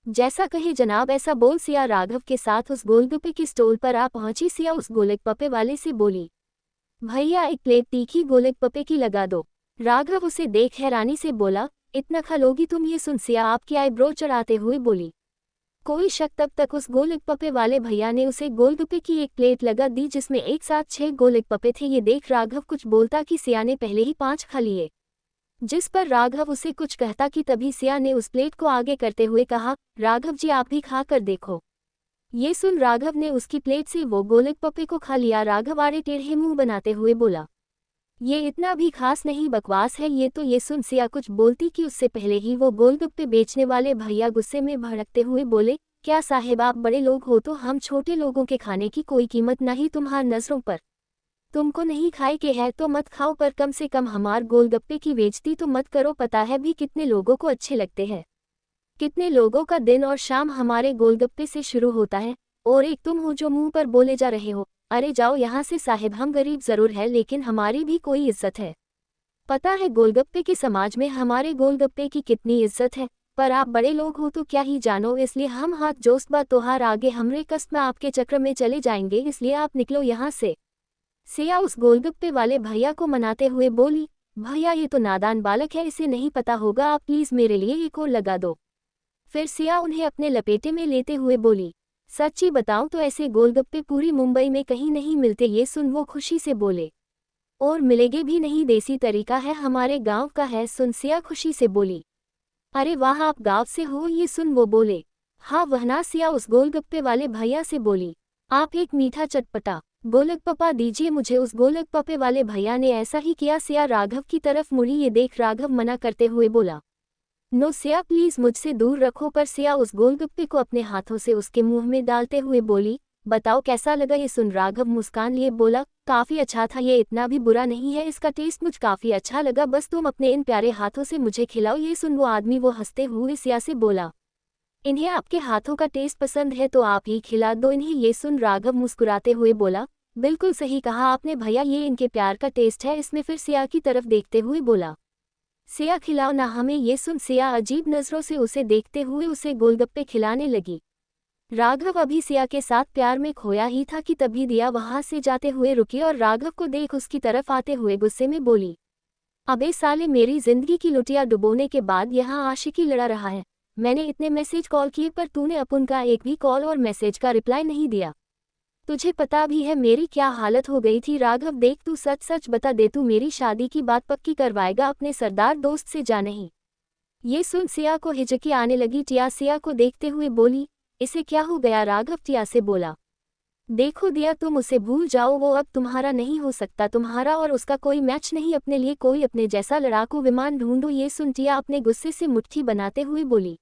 जैसा कहे जनाब। ऐसा बोल सिया राघव के साथ उस गोलगप्पे की स्टॉल पर आ पहुंची। सिया उस गोलगप्पे वाले से बोली, भैया एक प्लेट तीखी गोलगप्पे की लगा दो। राघव उसे देख हैरानी से बोला, इतना खा लोगी तुम? ये सुन सिया आपकी आईब्रो चढ़ाते हुए बोली, कोई शक तब तक उस गोलगप्पे वाले भैया ने उसे गोलगप्पे की एक प्लेट लगा दी जिसमें एक साथ 6 गोलगप्पे थे। ये देख राघव कुछ बोलता कि सिया ने पहले ही 5 खा लिए, जिस पर राघव उसे कुछ कहता कि तभी सिया ने उस प्लेट को आगे करते हुए कहा, राघव जी आप भी खा कर देखो। ये सुन राघव ने उसकी प्लेट से वो गोलगप्पे को खा लिया। राघव आड़े टेढ़े मुंह बनाते हुए बोला, ये इतना भी खास नहीं, बकवास है ये तो। ये सुन सिया कुछ बोलती कि उससे पहले ही वो गोलगप्पे बेचने वाले भैया गुस्से में भड़कते हुए बोले, क्या साहेब आप बड़े लोग हो तो हम छोटे लोगों के खाने की कोई कीमत नहीं तुम्हार नजरों पर। तुमको नहीं खाए के है तो मत खाओ, पर कम से कम हमार गोलगप्पे की बेइज्जती तो मत करो। पता है भी कितने लोगों को अच्छे लगते हैं, कितने लोगों का दिन और शाम हमारे गोलगप्पे से शुरू होता है, और एक तुम हो जो मुंह पर बोले जा रहे हो। अरे जाओ यहाँ से साहिब, हम गरीब जरूर है लेकिन हमारी भी कोई इज्जत है। पता है गोलगप्पे के समाज में हमारे गोलगप्पे की कितनी इज्जत है, पर आप बड़े लोग हो तो क्या ही जानो, इसलिए हम हाथ जोस्तबा तोहार आगे हमरे कष्ट में आपके चक्र में चले जाएंगे, इसलिए आप निकलो यहाँ से। सिया उस गोलगप्पे वाले भैया को मनाते हुए बोली, भैया ये तो नादान बालक है, इसे नहीं पता होगा, आप प्लीज मेरे लिए एक और लगा दो। फिर सिया उन्हें अपने लपेटे में लेते हुए बोली, सच्ची बताऊं तो ऐसे गोलगप्पे पूरी मुंबई में कहीं नहीं मिलते। ये सुन वो खुशी से बोले, और मिलेंगे भी नहीं, देसी तरीका है, हमारे गांव का है। सुन सिया खुशी से बोली, अरे वाह आप गांव से हो। ये सुन वो बोले, हाँ वहना। सिया उस गोलगप्पे वाले भैया से बोली, आप एक मीठा चटपटा गोलगप्पा दीजिए मुझे। उस गोलगप्पे वाले भैया ने ऐसा ही किया। सिया राघव की तरफ मुड़ी। ये देख राघव मना करते हुए बोला, नो सिया प्लीज मुझसे दूर रखो, पर सिया उस गोलगप्पे को अपने हाथों से उसके मुंह में डालते हुए बोली, बताओ कैसा लगा। ये सुन राघव मुस्कान लिए बोला, काफी अच्छा था, ये इतना भी बुरा नहीं है, इसका टेस्ट मुझ काफी अच्छा लगा, बस तुम अपने इन प्यारे हाथों से मुझे खिलाओ। ये सुन वो आदमी वो हंसते हुए सिया से बोला, इन्हें आपके हाथों का टेस्ट पसंद है तो आप ही खिला दो इन्हें। ये सुन राघव मुस्कुराते हुए बोला, बिल्कुल सही कहा आपने भैया, ये इनके प्यार का टेस्ट है इसमें। फिर सिया की तरफ देखते हुए बोला, सिया खिलाओ ना हमें। ये सुन सिया अजीब नजरों से उसे देखते हुए उसे गोलगप्पे खिलाने लगी। राघव अभी सिया के साथ प्यार में खोया ही था कि तभी दिया वहां से जाते हुए रुकी और राघव को देख उसकी तरफ आते हुए गुस्से में बोली, अबे साले मेरी जिंदगी की लुटिया डुबोने के बाद यहाँ आशिकी लड़ा रहा है। मैंने इतने मैसेज कॉल किए पर तूने अपन का एक भी कॉल और मैसेज का रिप्लाई नहीं दिया। तुझे पता भी है मेरी क्या हालत हो गई थी। राघव देख तू सच सच बता दे, तू मेरी शादी की बात पक्की करवाएगा अपने सरदार दोस्त से, जा नहीं। ये सुन सिया को हिचकी आने लगी। टिया सिया को देखते हुए बोली, इसे क्या हो गया। राघव टिया से बोला, देखो दिया तुम उसे भूल जाओ, वो अब तुम्हारा नहीं हो सकता, तुम्हारा और उसका कोई मैच नहीं, अपने लिए कोई अपने जैसा लड़ाकू विमान ढूंढो। ये सुन टिया अपने गुस्से से मुट्ठी बनाते हुए बोली,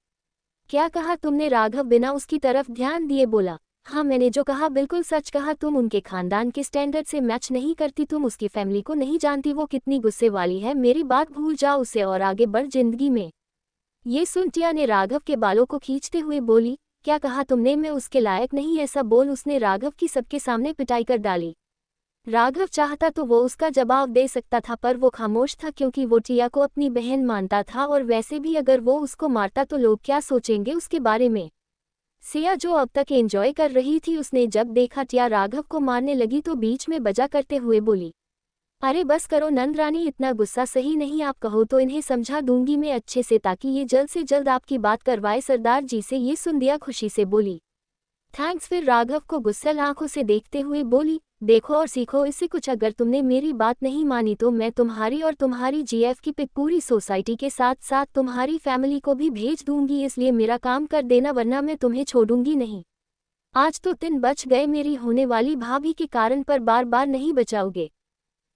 क्या कहा तुमने। राघव बिना उसकी तरफ ध्यान दिए बोला, हाँ मैंने जो कहा बिल्कुल सच कहा, तुम उनके खानदान के स्टैंडर्ड से मैच नहीं करती, तुम उसकी फैमिली को नहीं जानती, वो कितनी गुस्से वाली है। मेरी बात भूल जाओ उसे और आगे बढ़ जिंदगी में। ये सुन टिया ने राघव के बालों को खींचते हुए बोली, क्या कहा तुमने, मैं उसके लायक नहीं, ऐसा बोल उसने राघव की सबके सामने पिटाई कर डाली। राघव चाहता तो वो उसका जवाब दे सकता था पर वो खामोश था क्योंकि वो टिया को अपनी बहन मानता था, और वैसे भी अगर वो उसको मारता तो लोग क्या सोचेंगे उसके बारे में। सिया जो अब तक एंजॉय कर रही थी, उसने जब देखा टिया राघव को मारने लगी तो बीच में बजा करते हुए बोली, अरे बस करो नंदरानी, इतना गुस्सा सही नहीं, आप कहो तो इन्हें समझा दूंगी मैं अच्छे से ताकि ये जल्द से जल्द आपकी बात करवाए सरदार जी से। ये सुन दिया खुशी से बोली, थैंक्स। फिर राघव को गुस्सैल आंखों से देखते हुए बोली, देखो और सीखो इससे कुछ, अगर तुमने मेरी बात नहीं मानी तो मैं तुम्हारी और तुम्हारी जीएफ की पिक पूरी सोसाइटी के साथ साथ तुम्हारी फैमिली को भी भेज दूंगी, इसलिए मेरा काम कर देना वरना मैं तुम्हें छोड़ूंगी नहीं। आज तो 3 बच गए मेरी होने वाली भाभी के कारण, पर बार बार नहीं बचाओगे।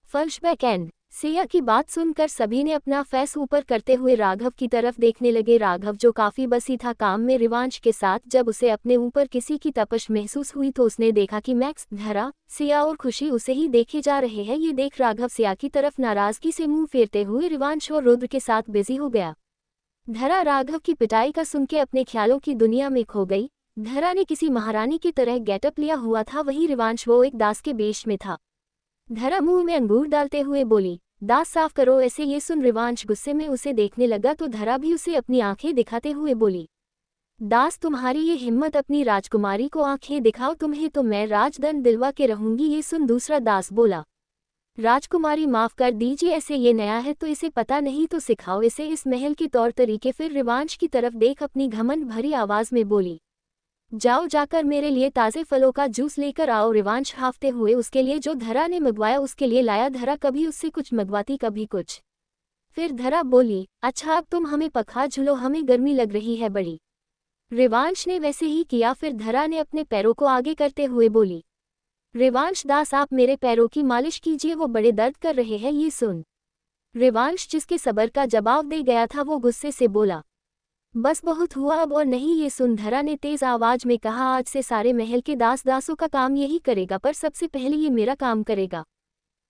Flashback and. सिया की बात सुनकर सभी ने अपना फेस ऊपर करते हुए राघव की तरफ देखने लगे। राघव जो काफी बसी था काम में रिवांश के साथ, जब उसे अपने ऊपर किसी की तपश महसूस हुई तो उसने देखा कि मैक्स, धरा, सिया और खुशी उसे ही देखे जा रहे हैं। ये देख राघव सिया की तरफ नाराजगी से मुंह फेरते हुए रिवांश और रुद्र के साथ बिजी हो गया। धरा राघव की पिटाई का सुन के अपने ख्यालों की दुनिया में खो गई। धरा ने किसी महारानी की तरह गेटअप लिया हुआ था, वहीं रिवांश वो एक दास के वेश में था। धरा मुंह में अंगूर डालते हुए बोली, दांत साफ करो ऐसे। ये सुन रिवांश गुस्से में उसे देखने लगा तो धरा भी उसे अपनी आंखें दिखाते हुए बोली, दास तुम्हारी ये हिम्मत, अपनी राजकुमारी को आंखें दिखाओ, तुम्हें तो मैं राजदंड दिलवा के रहूंगी। ये सुन दूसरा दास बोला, राजकुमारी माफ कर दीजिए, ऐसे ये नया है तो इसे पता नहीं तो सिखाओ इसे इस महल के तौर तरीके। फिर रिवांश की तरफ देख अपनी घमंड भरी आवाज में बोली, जाओ जाकर मेरे लिए ताज़े फलों का जूस लेकर आओ। रिवांश हाफते हुए उसके लिए जो धरा ने मंगवाया उसके लिए लाया। धरा कभी उससे कुछ मंगवाती कभी कुछ। फिर धरा बोली, अच्छा अब तुम हमें पखा झुलो, हमें गर्मी लग रही है बड़ी। रिवांश ने वैसे ही किया। फिर धरा ने अपने पैरों को आगे करते हुए बोली, रिवांश दास आप मेरे पैरों की मालिश कीजिए, वो बड़े दर्द कर रहे हैं। ये सुन रिवांश जिसके सबर का जवाब दे गया था वो गुस्से से बोला, बस बहुत हुआ अब और नहीं। ये सुन धरा ने तेज आवाज में कहा, आज से सारे महल के दास दासों का काम यही करेगा, पर सबसे पहले ये मेरा काम करेगा।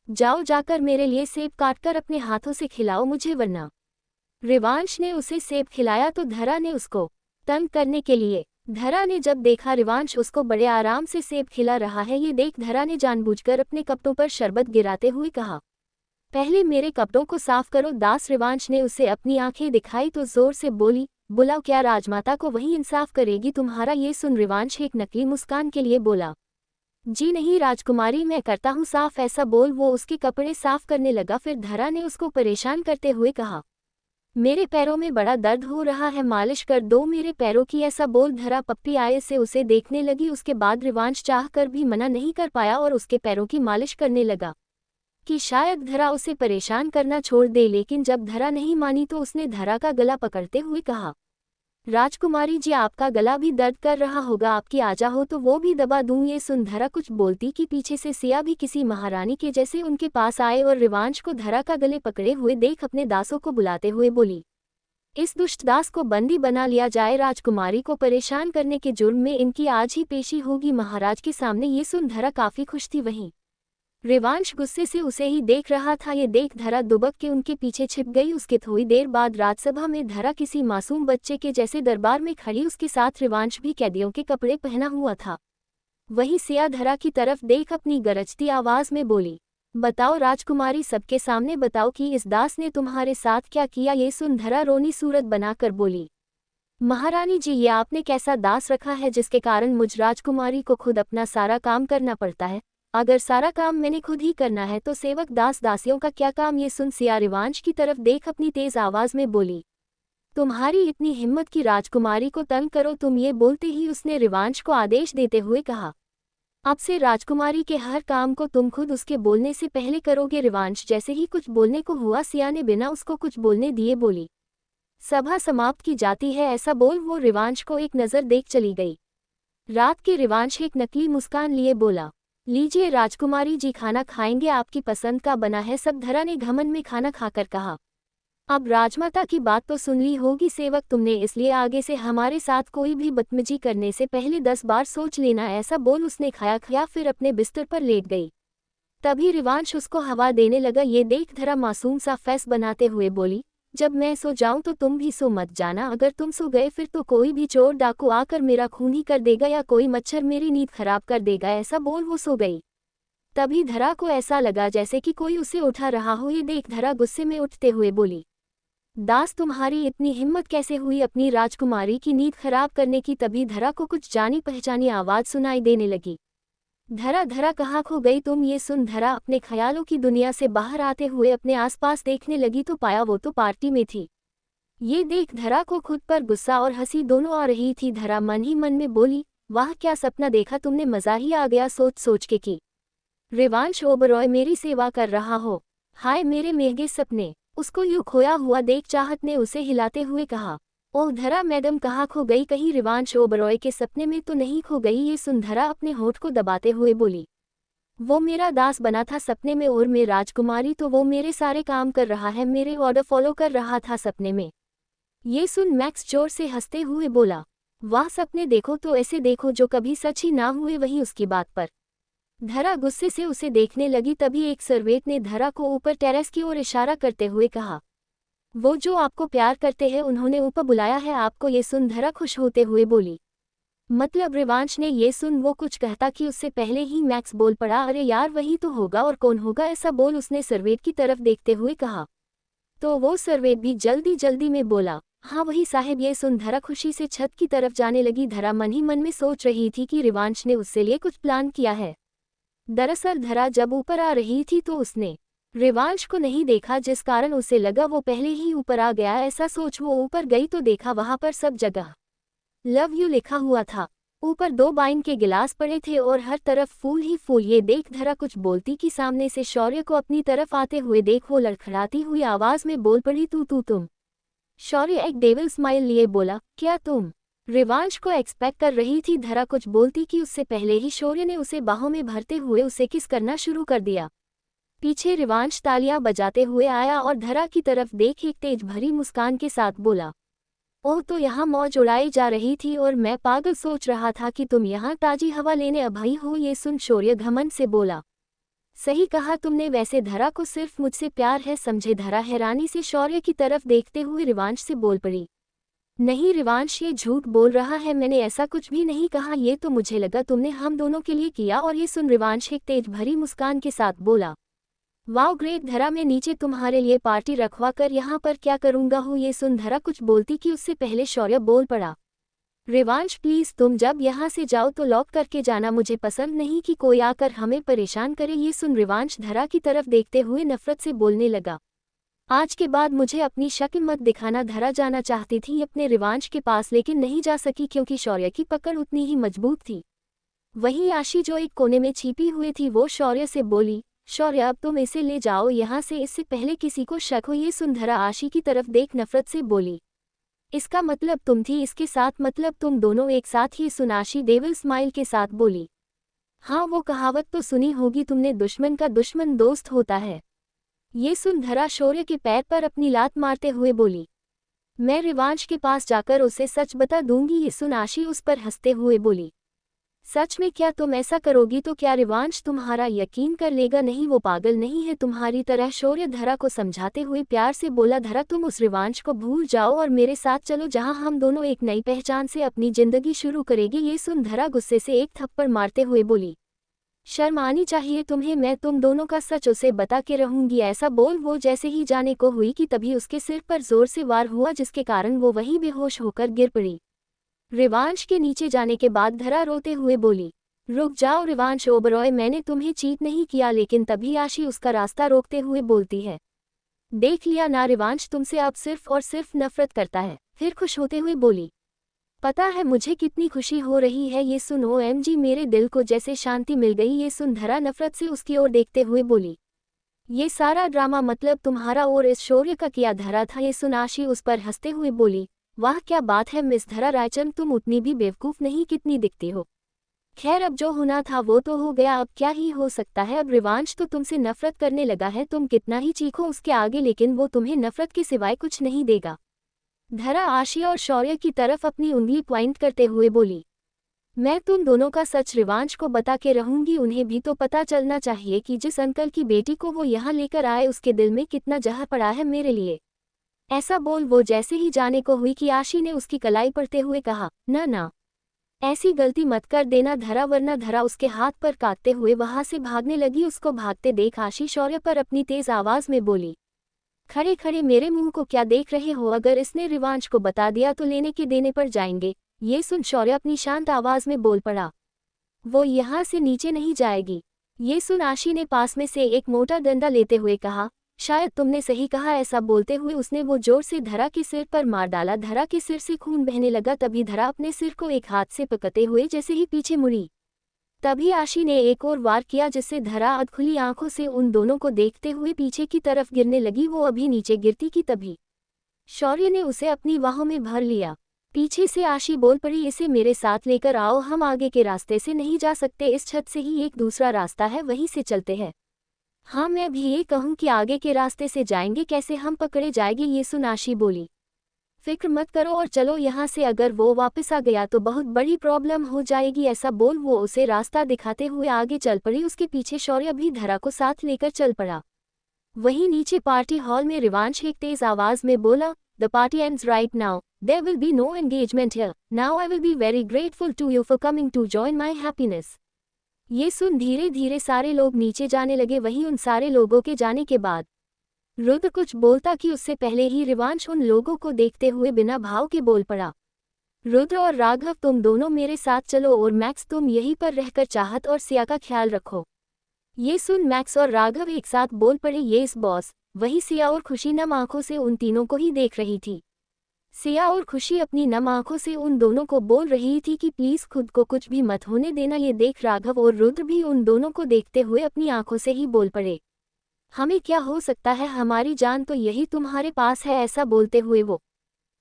जाओ जाकर मेरे लिए सेब काटकर अपने हाथों से खिलाओ मुझे, वरना। रिवांश ने उसे सेब खिलाया तो धरा ने उसको तंग करने के लिए। धरा ने जब देखा रिवांश उसको बड़े आराम से सेब खिला रहा है, ये देख धरा ने जानबूझकर अपने कपड़ों पर शरबत गिराते हुए कहा, पहले मेरे कपड़ों को साफ करो दास। रिवांश ने उसे अपनी आंखें दिखाई तो जोर से बोली, बुलाओ, क्या राजमाता को वही इंसाफ करेगी तुम्हारा। ये सुन रिवांश एक नकली मुस्कान के लिए बोला, जी नहीं राजकुमारी, मैं करता हूँ साफ। ऐसा बोल वो उसके कपड़े साफ करने लगा। फिर धरा ने उसको परेशान करते हुए कहा, मेरे पैरों में बड़ा दर्द हो रहा है, मालिश कर दो मेरे पैरों की। ऐसा बोल धरा पप्पी आए से उसे देखने लगी। उसके बाद रिवांश चाह कर भी मना नहीं कर पाया और उसके पैरों की मालिश करने लगा कि शायद धरा उसे परेशान करना छोड़ दे। लेकिन जब धरा नहीं मानी तो उसने धरा का गला पकड़ते हुए कहा, राजकुमारी जी आपका गला भी दर्द कर रहा होगा, आपकी आजा हो तो वो भी दबा दूं। ये सुन धरा कुछ बोलती कि पीछे से सिया भी किसी महारानी के जैसे उनके पास आए और रिवांश को धरा का गले पकड़े हुए देख अपने दासों को बुलाते हुए बोली, इस दुष्ट दास को बंदी बना लिया जाए, राजकुमारी को परेशान करने के जुर्म में इनकी आज ही पेशी होगी महाराज के सामने। ये सुन धरा काफी खुश थी, वहीं रिवांश गुस्से से उसे ही देख रहा था। ये देख धरा दुबक के उनके पीछे छिप गई। उसके थोड़ी देर बाद राजसभा में धरा किसी मासूम बच्चे के जैसे दरबार में खड़ी, उसके साथ रिवांश भी कैदियों के कपड़े पहना हुआ था। वही सिया धरा की तरफ देख अपनी गरजती आवाज में बोली, बताओ राजकुमारी, सबके सामने बताओ कि इस दास ने तुम्हारे साथ क्या किया। ये सुन धरा रोनी सूरत बनाकर बोली, महारानी जी ये आपने कैसा दास रखा है जिसके कारण मुझ राजकुमारी को खुद अपना सारा काम करना पड़ता है। अगर सारा काम मैंने खुद ही करना है तो सेवक दास दासियों का क्या काम। ये सुन सिया रिवांश की तरफ देख अपनी तेज आवाज में बोली, तुम्हारी इतनी हिम्मत की राजकुमारी को तंग करो तुम। ये बोलते ही उसने रिवांश को आदेश देते हुए कहा, अब से राजकुमारी के हर काम को तुम खुद उसके बोलने से पहले करोगे। रिवांश जैसे ही कुछ बोलने को हुआ, सिया ने बिना उसको कुछ बोलने दिए बोली, सभा समाप्त की जाती है। ऐसा बोल वो रिवांश को एक नज़र देख चली गई। रात के रिवांश एक नकली मुस्कान लिए बोला, लीजिए राजकुमारी जी खाना खाएंगे, आपकी पसंद का बना है सब। धरा ने घमंड में खाना खाकर कहा, अब राजमाता की बात तो सुन ली होगी सेवक तुमने, इसलिए आगे से हमारे साथ कोई भी बदतमीजी करने से पहले 10 बार सोच लेना। ऐसा बोल उसने खाया खाया फिर अपने बिस्तर पर लेट गई। तभी रिवांश उसको हवा देने लगा। ये देख धरा मासूम सा फेस बनाते हुए बोली, जब मैं सो जाऊं तो तुम भी सो मत जाना, अगर तुम सो गए फिर तो कोई भी चोर डाकू आकर मेरा खून ही कर देगा या कोई मच्छर मेरी नींद खराब कर देगा। ऐसा बोल वो सो गई। तभी धरा को ऐसा लगा जैसे कि कोई उसे उठा रहा हो। ये देख धरा गुस्से में उठते हुए बोली, दास तुम्हारी इतनी हिम्मत कैसे हुई अपनी राजकुमारी की नींद खराब करने की। तभी धरा को कुछ जानी पहचानी आवाज सुनाई देने लगी, धरा धरा कहाँ खो गई तुम। ये सुन धरा अपने ख्यालों की दुनिया से बाहर आते हुए अपने आसपास देखने लगी तो पाया वो तो पार्टी में थी। ये देख धरा को खुद पर गुस्सा और हंसी दोनों आ रही थी। धरा मन ही मन में बोली, वाह क्या सपना देखा तुमने, मजा ही आ गया सोच सोच के कि रिवांश ओबरॉय मेरी सेवा कर रहा हो। हाय मेरे महंगे सपने। उसको यूं खोया हुआ देख चाहत ने उसे हिलाते हुए कहा, ओह धरा मैडम कहाँ खो गई, कहीं रिवांश ओबरॉय के सपने में तो नहीं खो गई। ये सुन धरा अपने होठ को दबाते हुए बोली, वो मेरा दास बना था सपने में और मैं राजकुमारी तो वो मेरे सारे काम कर रहा है, मेरे ऑर्डर फॉलो कर रहा था सपने में। ये सुन मैक्स जोर से हंसते हुए बोला, वाह सपने देखो तो ऐसे देखो जो कभी सच ही ना हुए। वहीं उसकी बात पर धरा गुस्से से उसे देखने लगी। तभी एक सर्वेंट ने धरा को ऊपर टेरेस की ओर इशारा करते हुए कहा, वो जो आपको प्यार करते हैं उन्होंने ऊपर बुलाया है आपको। ये सुन धरा खुश होते हुए बोली, मतलब रिवांश ने। ये सुन वो कुछ कहता कि उससे पहले ही मैक्स बोल पड़ा, अरे यार वही तो होगा और कौन होगा। ऐसा बोल उसने सर्वेंट की तरफ देखते हुए कहा। तो वो सर्वेंट भी जल्दी जल्दी में बोला, हाँ वही साहब। ये सुन धरा खुशी से छत की तरफ जाने लगी। धरा मन ही मन में सोच रही थी कि रिवांश ने उससे लिए कुछ प्लान किया है। दरअसल धरा जब ऊपर आ रही थी तो उसने रिवांश को नहीं देखा, जिस कारण उसे लगा वो पहले ही ऊपर आ गया। ऐसा सोच वो ऊपर गई तो देखा वहां पर सब जगह लव यू लिखा हुआ था। ऊपर 2 वाइन के गिलास पड़े थे और हर तरफ फूल ही फूल। ये देख धरा कुछ बोलती कि सामने से शौर्य को अपनी तरफ आते हुए देख वो लड़खड़ाती हुई आवाज में बोल पड़ी, तुम। शौर्य एक डेविल स्माइल लिए बोला, क्या तुम रिवांश को एक्सपेक्ट कर रही थी? धरा कुछ बोलती कि उससे पहले ही शौर्य ने उसे बाहों में भरते हुए उसे किस करना शुरू कर दिया। पीछे रिवांश तालियां बजाते हुए आया और धरा की तरफ देख एक तेज भरी मुस्कान के साथ बोला, ओह तो यहाँ मौज उड़ाई जा रही थी और मैं पागल सोच रहा था कि तुम यहाँ ताजी हवा लेने अभई हो। ये सुन शौर्य घमंड से बोला, सही कहा तुमने, वैसे धरा को सिर्फ मुझसे प्यार है समझे। धरा हैरानी से शौर्य की तरफ देखते हुए रिवांश से बोल पड़ी, नहीं रिवांश ये झूठ बोल रहा है, मैंने ऐसा कुछ भी नहीं कहा, ये तो मुझे लगा तुमने हम दोनों के लिए किया। और ये सुन रिवांश एक तेज भरी मुस्कान के साथ बोला, वाओ ग्रेट धरा, मैं नीचे तुम्हारे लिए पार्टी रखवा कर यहाँ पर क्या करूँगा हूँ। ये सुन धरा कुछ बोलती कि उससे पहले शौर्य बोल पड़ा, रिवांश प्लीज तुम जब यहाँ से जाओ तो लॉक करके जाना, मुझे पसंद नहीं कि कोई आकर हमें परेशान करे। ये सुन रिवांश धरा की तरफ देखते हुए नफरत से बोलने लगा, आज के बाद मुझे अपनी शक्ल मत दिखाना। धरा जाना चाहती थी अपने रिवांश के पास लेकिन नहीं जा सकी क्योंकि शौर्य की पकड़ उतनी ही मजबूत थी। वहीं आशी जो एक कोने में छिपी हुई थी वो शौर्य से बोली, शौर्य अब तुम इसे ले जाओ यहाँ से, इससे पहले किसी को शक हो। ये सुन धरा आशी की तरफ देख नफरत से बोली, इसका मतलब तुम थी इसके साथ, मतलब तुम दोनों एक साथ। ही सुन आशी डेविल स्माइल के साथ बोली, हाँ वो कहावत तो सुनी होगी तुमने, दुश्मन का दुश्मन दोस्त होता है। ये सुन धरा शौर्य के पैर पर अपनी लात मारते हुए बोली, मैं रिवांश के पास जाकर उसे सच बता दूंगी। ये सुन आशी उस पर हंसते हुए बोली, सच में क्या तुम ऐसा करोगी तो क्या रिवांश तुम्हारा यकीन कर लेगा? नहीं वो पागल नहीं है तुम्हारी तरह। शौर्य धरा को समझाते हुए प्यार से बोला, धरा तुम उस रिवांश को भूल जाओ और मेरे साथ चलो जहां हम दोनों एक नई पहचान से अपनी जिंदगी शुरू करेंगे। ये सुन धरा गुस्से से एक थप्पड़ मारते हुए बोली, शर्म आनी चाहिए तुम्हें, मैं तुम दोनों का सच उसे बता के रहूंगी। ऐसा बोल वो जैसे ही जाने को हुई कि तभी उसके सिर पर जोर से वार हुआ जिसके कारण वो वहीं बेहोश होकर गिर पड़ी। रिवांश के नीचे जाने के बाद धरा रोते हुए बोली, रुक जाओ रिवांश ओबरॉय, मैंने तुम्हें चीट नहीं किया। लेकिन तभी आशी उसका रास्ता रोकते हुए बोलती है, देख लिया ना रिवांश तुमसे अब सिर्फ और सिर्फ नफरत करता है। फिर खुश होते हुए बोली, पता है मुझे कितनी खुशी हो रही है। ये सुन OMG मेरे दिल को जैसे शांति मिल गई। ये सुन धरा नफरत से उसकी ओर देखते हुए बोली, ये सारा ड्रामा मतलब तुम्हारा और इस शौर्य का किया धरा था। ये सुन आशी उस पर हंसते हुए बोली, वाह क्या बात है मिस धरा रायचंद, तुम उतनी भी बेवकूफ़ नहीं कितनी दिखती हो। खैर अब जो होना था वो तो हो गया, अब क्या ही हो सकता है। अब रिवांश तो तुमसे नफरत करने लगा है, तुम कितना ही चीखो उसके आगे लेकिन वो तुम्हें नफरत के सिवाय कुछ नहीं देगा। धरा आशी और शौर्य की तरफ अपनी उंगली पॉइंट करते हुए बोली, मैं तुम दोनों का सच रिवांश को बता के रहूंगी। उन्हें भी तो पता चलना चाहिए कि जिस अंकल की बेटी को वो यहाँ लेकर आए उसके दिल में कितना जहर पड़ा है मेरे लिए। ऐसा बोल वो जैसे ही जाने को हुई कि आशी ने उसकी कलाई पड़ते हुए कहा, ना ऐसी गलती मत कर देना धरा वरना। धरा उसके हाथ पर काटते हुए वहां से भागने लगी। उसको भागते देख आशी शौर्य पर अपनी तेज आवाज में बोली, खड़े खड़े मेरे मुंह को क्या देख रहे हो? अगर इसने रिवांश को बता दिया तो लेने के देने पर जाएंगे। ये सुन शौर्य अपनी शांत आवाज में बोल पड़ा, वो यहाँ से नीचे नहीं जाएगी। ये सुन आशी ने पास में से एक मोटा डंडा लेते हुए कहा, शायद तुमने सही कहा। ऐसा बोलते हुए उसने वो जोर से धरा के सिर पर मार डाला। धरा के सिर से खून बहने लगा। तभी धरा अपने सिर को एक हाथ से पकड़ते हुए जैसे ही पीछे मुड़ी तभी आशी ने एक और वार किया जिससे धरा अधखुली आंखों से उन दोनों को देखते हुए पीछे की तरफ गिरने लगी। वो अभी नीचे गिरती कि तभी शौर्य ने उसे अपनी बाहों में भर लिया। पीछे से आशी बोल पड़ी, इसे मेरे साथ लेकर आओ, हम आगे के रास्ते से नहीं जा सकते, इस छत से ही एक दूसरा रास्ता है वहीं से चलते हैं। हाँ मैं भी ये कहूँ कि आगे के रास्ते से जाएंगे, कैसे हम पकड़े जाएंगे? ये सुन आशी बोली, फिक्र मत करो और चलो यहाँ से, अगर वो वापस आ गया तो बहुत बड़ी प्रॉब्लम हो जाएगी। ऐसा बोल वो उसे रास्ता दिखाते हुए आगे चल पड़ी। उसके पीछे शौर्य भी धरा को साथ लेकर चल पड़ा। वहीं नीचे पार्टी हॉल में रिवांश एक तेज आवाज में बोला, the party ends right now, there will be no engagement here, now I will be very grateful to you for coming to join my happiness. ये सुन धीरे धीरे सारे लोग नीचे जाने लगे। वहीं उन सारे लोगों के जाने के बाद रुद्र कुछ बोलता कि उससे पहले ही रिवांश उन लोगों को देखते हुए बिना भाव के बोल पड़ा, रुद्र और राघव तुम दोनों मेरे साथ चलो और मैक्स तुम यहीं पर रहकर चाहत और सिया का ख्याल रखो। ये सुन मैक्स और राघव एक साथ बोल पड़े, येस बॉस। वही सिया और खुशी नम आंखों से उन तीनों को ही देख रही थी। सिया और खुशी अपनी नम आंखों से उन दोनों को बोल रही थी कि प्लीज खुद को कुछ भी मत होने देना। ये देख राघव और रुद्र भी उन दोनों को देखते हुए अपनी आंखों से ही बोल पड़े, हमें क्या हो सकता है, हमारी जान तो यही तुम्हारे पास है। ऐसा बोलते हुए वो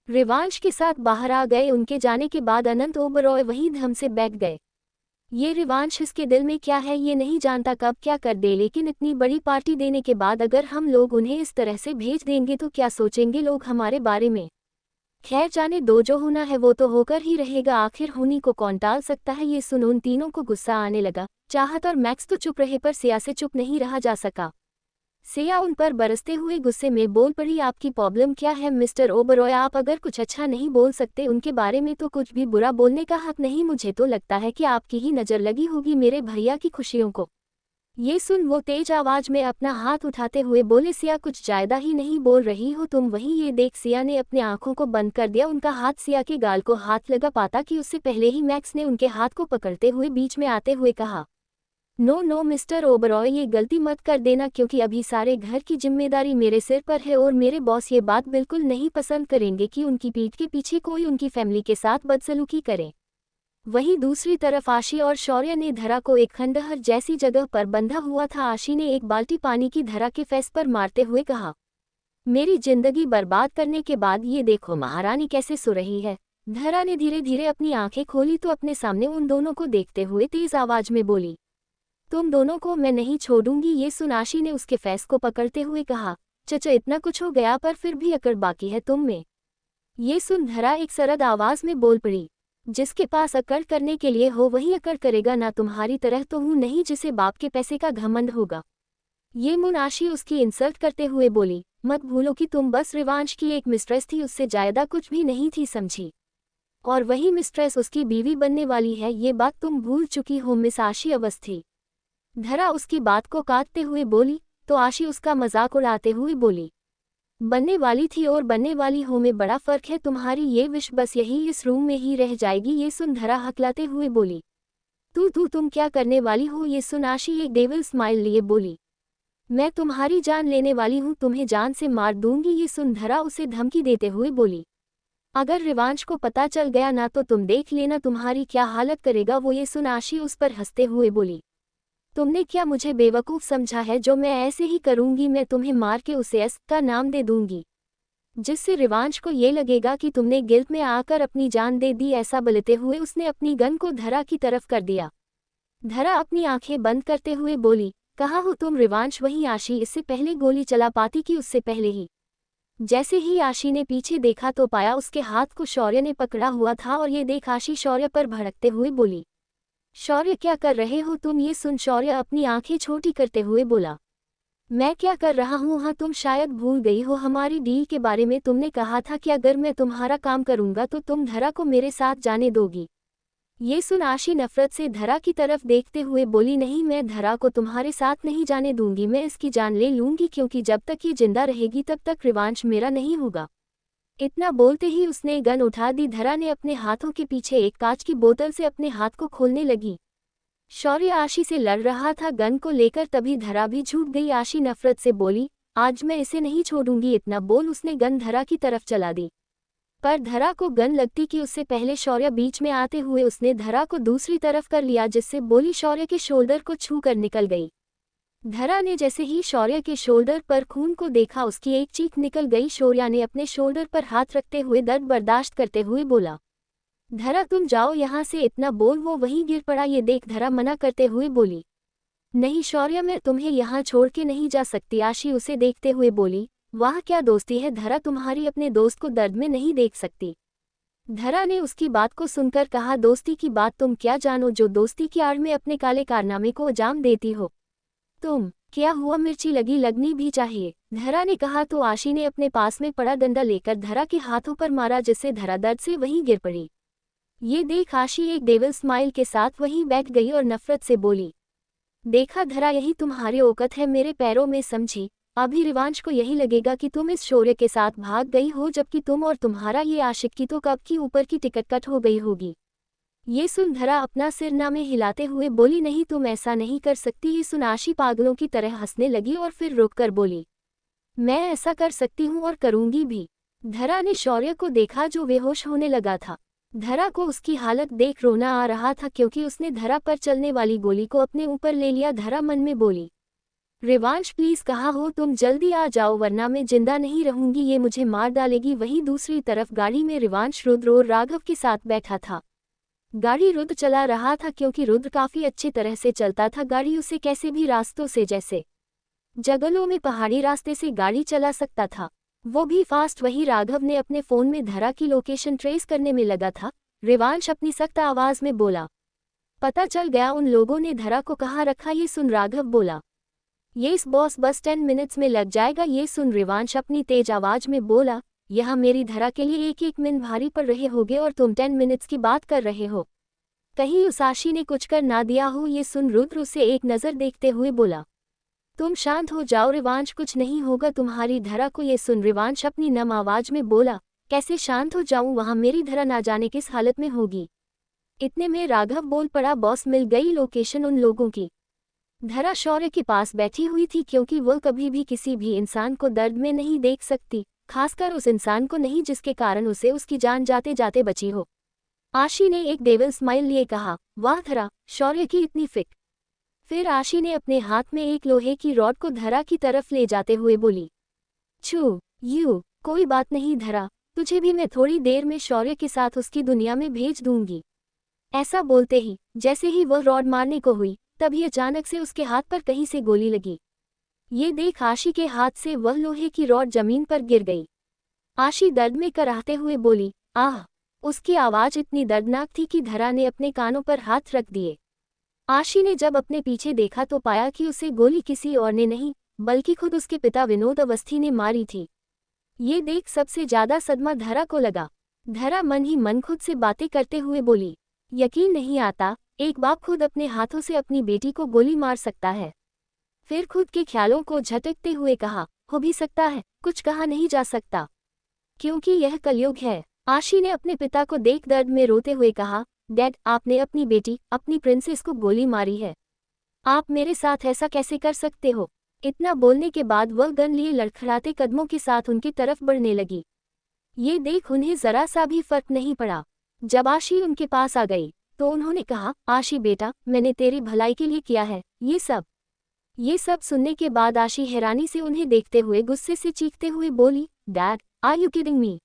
रिवांश के साथ बाहर आ गए। उनके जाने के बाद अनंत ओबरॉय वहीं धम से बैठ गए। ये रिवांश इसके दिल में क्या है ये नहीं जानता, कब क्या कर दे, लेकिन इतनी बड़ी पार्टी देने के बाद अगर हम लोग उन्हें इस तरह से भेज देंगे तो क्या सोचेंगे लोग हमारे बारे में। खैर जाने दो, जो होना है वो तो होकर ही रहेगा, आखिर होनी को कौन टाल सकता है। ये सुन उन तीनों को गुस्सा आने लगा। चाहत और मैक्स तो चुप रहे पर सिया से चुप नहीं रहा जा सका। सिया उन पर बरसते हुए गुस्से में बोल पड़ी, आपकी प्रॉब्लम क्या है मिस्टर ओबरॉय, आप अगर कुछ अच्छा नहीं बोल सकते उनके बारे में तो कुछ भी बुरा बोलने का हक नहीं। मुझे तो लगता है कि आपकी ही नज़र लगी होगी मेरे भैया की खुशियों को। ये सुन वो तेज आवाज में अपना हाथ उठाते हुए बोले, सिया कुछ ज्यादा ही नहीं बोल रही हो तुम वहीं। ये देख सिया ने अपने आंखों को बंद कर दिया। उनका हाथ सिया के गाल को हाथ लगा पाता कि उससे पहले ही मैक्स ने उनके हाथ को पकड़ते हुए बीच में आते हुए कहा, नो नो मिस्टर ओबरॉय, ये गलती मत कर देना क्योंकि अभी सारे घर की जिम्मेदारी मेरे सिर पर है और मेरे बॉस ये बात बिल्कुल नहीं पसंद करेंगे कि उनकी पीठ के पीछे कोई उनकी फैमिली के साथ बदसलूकी करे। वहीं दूसरी तरफ आशी और शौर्य ने धरा को एक खंडहर जैसी जगह पर बंधा हुआ था। आशी ने एक बाल्टी पानी की धरा के फेस पर मारते हुए कहा, मेरी जिंदगी बर्बाद करने के बाद ये देखो महारानी कैसे सो रही है। धरा ने धीरे धीरे अपनी आंखें खोली तो अपने सामने उन दोनों को देखते हुए तेज आवाज में बोली, तुम दोनों को मैं नहीं छोड़ूंगी। ये सुन आशी ने उसके फेस को पकड़ते हुए कहा, चचा इतना कुछ हो गया पर फिर भी अकड़ बाकी है तुम में। ये सुन धरा एक सरद आवाज में बोल पड़ी, जिसके पास अकड़ करने के लिए हो वही अकड़ करेगा, ना तुम्हारी तरह तो हूं नहीं जिसे बाप के पैसे का घमंड होगा। ये मुन आशी उसकी इंसल्ट करते हुए बोली, मत भूलो कि तुम बस रिवांश की एक मिस्ट्रेस थी, उससे ज्यादा कुछ भी नहीं थी समझी, और वही मिस्ट्रेस उसकी बीवी बनने वाली है, ये बात तुम भूल चुकी हो मिस आशी अवस्थी। धरा उसकी बात को काटते हुए बोली तो आशी उसका मजाक उड़ाते हुए बोली, बनने वाली थी और बनने वाली हो में बड़ा फर्क है, तुम्हारी ये विश बस यही इस रूम में ही रह जाएगी। ये सुन धरा हकलाते हुए बोली, तुम क्या करने वाली हो। ये सुन आशी एक डेविल स्माइल लिए बोली, मैं तुम्हारी जान लेने वाली हूँ, तुम्हें जान से मार दूंगी। ये सुन धरा उसे धमकी देते हुए बोली, अगर रिवांश को पता चल गया ना तो तुम देख लेना तुम्हारी क्या हालत करेगा वो। ये सुन आशी उस पर हंसते हुए बोली, तुमने क्या मुझे बेवकूफ़ समझा है, जो मैं ऐसे ही करूंगी, मैं तुम्हें मार के उसे एस का नाम दे दूंगी, जिससे रिवांश को ये लगेगा कि तुमने गिल्ट में आकर अपनी जान दे दी। ऐसा बोलते हुए उसने अपनी गन को धरा की तरफ कर दिया। धरा अपनी आंखें बंद करते हुए बोली, कहा हो तुम रिवांश। वहीं आशी इससे पहले गोली चला पाती कि उससे पहले ही जैसे ही आशी ने पीछे देखा तो पाया उसके हाथ को शौर्य ने पकड़ा हुआ था, और ये देख आशी शौर्य पर भड़कते हुए बोली, शौर्य क्या कर रहे हो तुम। ये सुन शौर्य अपनी आंखें छोटी करते हुए बोला, मैं क्या कर रहा हूँ, हाँ तुम शायद भूल गई हो हमारी डील के बारे में। तुमने कहा था कि अगर मैं तुम्हारा काम करूंगा तो तुम धरा को मेरे साथ जाने दोगी। ये सुन आशी नफरत से धरा की तरफ देखते हुए बोली, नहीं मैं धरा को तुम्हारे साथ नहीं जाने दूंगी, मैं इसकी जान ले लूंगी क्योंकि जब तक ये जिंदा रहेगी तब तक रिवांश मेरा नहीं होगा। इतना बोलते ही उसने गन उठा दी। धरा ने अपने हाथों के पीछे एक कांच की बोतल से अपने हाथ को खोलने लगी। शौर्य आशी से लड़ रहा था गन को लेकर, तभी धरा भी झूठ गई। आशी नफरत से बोली, आज मैं इसे नहीं छोड़ूंगी। इतना बोल उसने गन धरा की तरफ चला दी, पर धरा को गन लगती कि उससे पहले शौर्य बीच में आते हुए उसने धरा को दूसरी तरफ कर लिया, जिससे गोली शौर्य के शोल्डर को छू कर निकल गई। धरा ने जैसे ही शौर्य के शोल्डर पर खून को देखा उसकी एक चीख निकल गई। शौर्य ने अपने शोल्डर पर हाथ रखते हुए दर्द बर्दाश्त करते हुए बोला, धरा तुम जाओ यहाँ से। इतना बोल वो वहीं गिर पड़ा। ये देख धरा मना करते हुए बोली, नहीं शौर्य मैं तुम्हें यहाँ छोड़ के नहीं जा सकती। आशी उसे देखते हुए बोली, वाह क्या दोस्ती है धरा, तुम्हारी अपने दोस्त को दर्द में नहीं देख सकती। धरा ने उसकी बात को सुनकर कहा, दोस्ती की बात तुम क्या जानो जो दोस्ती की आड़ में अपने काले कारनामे को अंजाम देती हो। तुम क्या हुआ, मिर्ची लगी लगनी भी चाहिए, धरा ने कहा तो आशी ने अपने पास में पड़ा डंडा लेकर धरा के हाथों पर मारा, जिससे धरा दर्द से वहीं गिर पड़ी। ये देख आशी एक डेविल स्माइल के साथ वहीं बैठ गई और नफरत से बोली, देखा धरा यही तुम्हारी औकत है मेरे पैरों में समझी। अभी रिवांश को यही लगेगा कि तुम इस शौर्य के साथ भाग गई हो, जबकि तुम और तुम्हारा ये आशिक की तो कब की ऊपर की टिकट कट हो गई होगी। ये सुन धरा अपना सिर नामे हिलाते हुए बोली, नहीं तुम ऐसा नहीं कर सकती। ये सुन आशी पागलों की तरह हंसने लगी और फिर रुक कर बोली, मैं ऐसा कर सकती हूँ और करूँगी भी। धरा ने शौर्य को देखा जो बेहोश होने लगा था। धरा को उसकी हालत देख रोना आ रहा था क्योंकि उसने धरा पर चलने वाली गोली को अपने ऊपर ले लिया। धरा मन में बोली, रिवांश प्लीज कहाँ हो तुम, जल्दी आ जाओ वरना मैं जिंदा नहीं रहूंगी, ये मुझे मार डालेगी। वहीं दूसरी तरफ गाड़ी में रिवांश रुद्र और राघव के साथ बैठा था। गाड़ी रुद्र चला रहा था क्योंकि रुद्र काफी अच्छी तरह से चलता था गाड़ी, उसे कैसे भी रास्तों से, जैसे जंगलों में पहाड़ी रास्ते से गाड़ी चला सकता था, वो भी फास्ट। वही राघव ने अपने फोन में धरा की लोकेशन ट्रेस करने में लगा था। रिवांश अपनी सख्त आवाज में बोला, पता चल गया उन लोगों ने धरा को कहाँ रखा। ये सुन राघव बोला, यस बॉस, बस 10 मिनट्स में लग जाएगा। ये सुन रिवांश अपनी तेज आवाज में बोला, यहाँ मेरी धरा के लिए एक एक मिनट भारी पड़ रहे होगे और तुम 10 मिनट्स की बात कर रहे हो, कहीं उस आशी ने कुछ कर ना दिया हो। ये सुन रुद्र उसे एक नज़र देखते हुए बोला, तुम शांत हो जाओ रिवांश, कुछ नहीं होगा तुम्हारी धरा को। ये सुन रिवांश अपनी नम आवाज में बोला, कैसे शांत हो जाऊं, वहां मेरी धरा ना जाने किस हालत में होगी। इतने में राघव बोल पड़ा, बॉस मिल गई लोकेशन उन लोगों की। धरा शौर्य के पास बैठी हुई थी क्योंकि वो कभी भी किसी भी इंसान को दर्द में नहीं देख सकती, खासकर उस इंसान को नहीं जिसके कारण उसे उसकी जान जाते जाते बची हो। आशी ने एक डेविल स्माइल लिए कहा, वाह धरा, शौर्य की इतनी फिक्र। फिर आशी ने अपने हाथ में एक लोहे की रॉड को धरा की तरफ ले जाते हुए बोली, छू यू, कोई बात नहीं धरा, तुझे भी मैं थोड़ी देर में शौर्य के साथ उसकी दुनिया में भेज दूंगी। ऐसा बोलते ही जैसे ही वह रॉड मारने को हुई तभी अचानक से उसके हाथ पर कहीं से गोली लगी। ये देख आशी के हाथ से वह लोहे की रॉड जमीन पर गिर गई। आशी दर्द में कराहते हुए बोली, आह। उसकी आवाज इतनी दर्दनाक थी कि धरा ने अपने कानों पर हाथ रख दिए। आशी ने जब अपने पीछे देखा तो पाया कि उसे गोली किसी और ने नहीं बल्कि खुद उसके पिता विनोद अवस्थी ने मारी थी। ये देख सबसे ज्यादा सदमा धरा को लगा। धरा मन ही मन खुद से बातें करते हुए बोली, यकीन नहीं आता, एक बाप खुद अपने हाथों से अपनी बेटी को गोली मार सकता है। फिर खुद के ख्यालों को झटकते हुए कहा, हो भी सकता है, कुछ कहा नहीं जा सकता, क्योंकि यह कलयुग है। आशी ने अपने पिता को देख दर्द में रोते हुए कहा, डैड, आपने अपनी बेटी, अपनी प्रिंसेस को गोली मारी है, आप मेरे साथ ऐसा कैसे कर सकते हो। इतना बोलने के बाद वह गन लिए लड़खड़ाते कदमों के साथ उनकी तरफ बढ़ने लगी। ये देख उन्हें जरा सा भी फर्क नहीं पड़ा। जब आशी उनके पास आ गई तो उन्होंने कहा, आशी बेटा, मैंने तेरी भलाई के लिए किया है ये सब सुनने के बाद आशी हैरानी से उन्हें देखते हुए गुस्से से चीखते हुए बोली, dad, are you kidding me,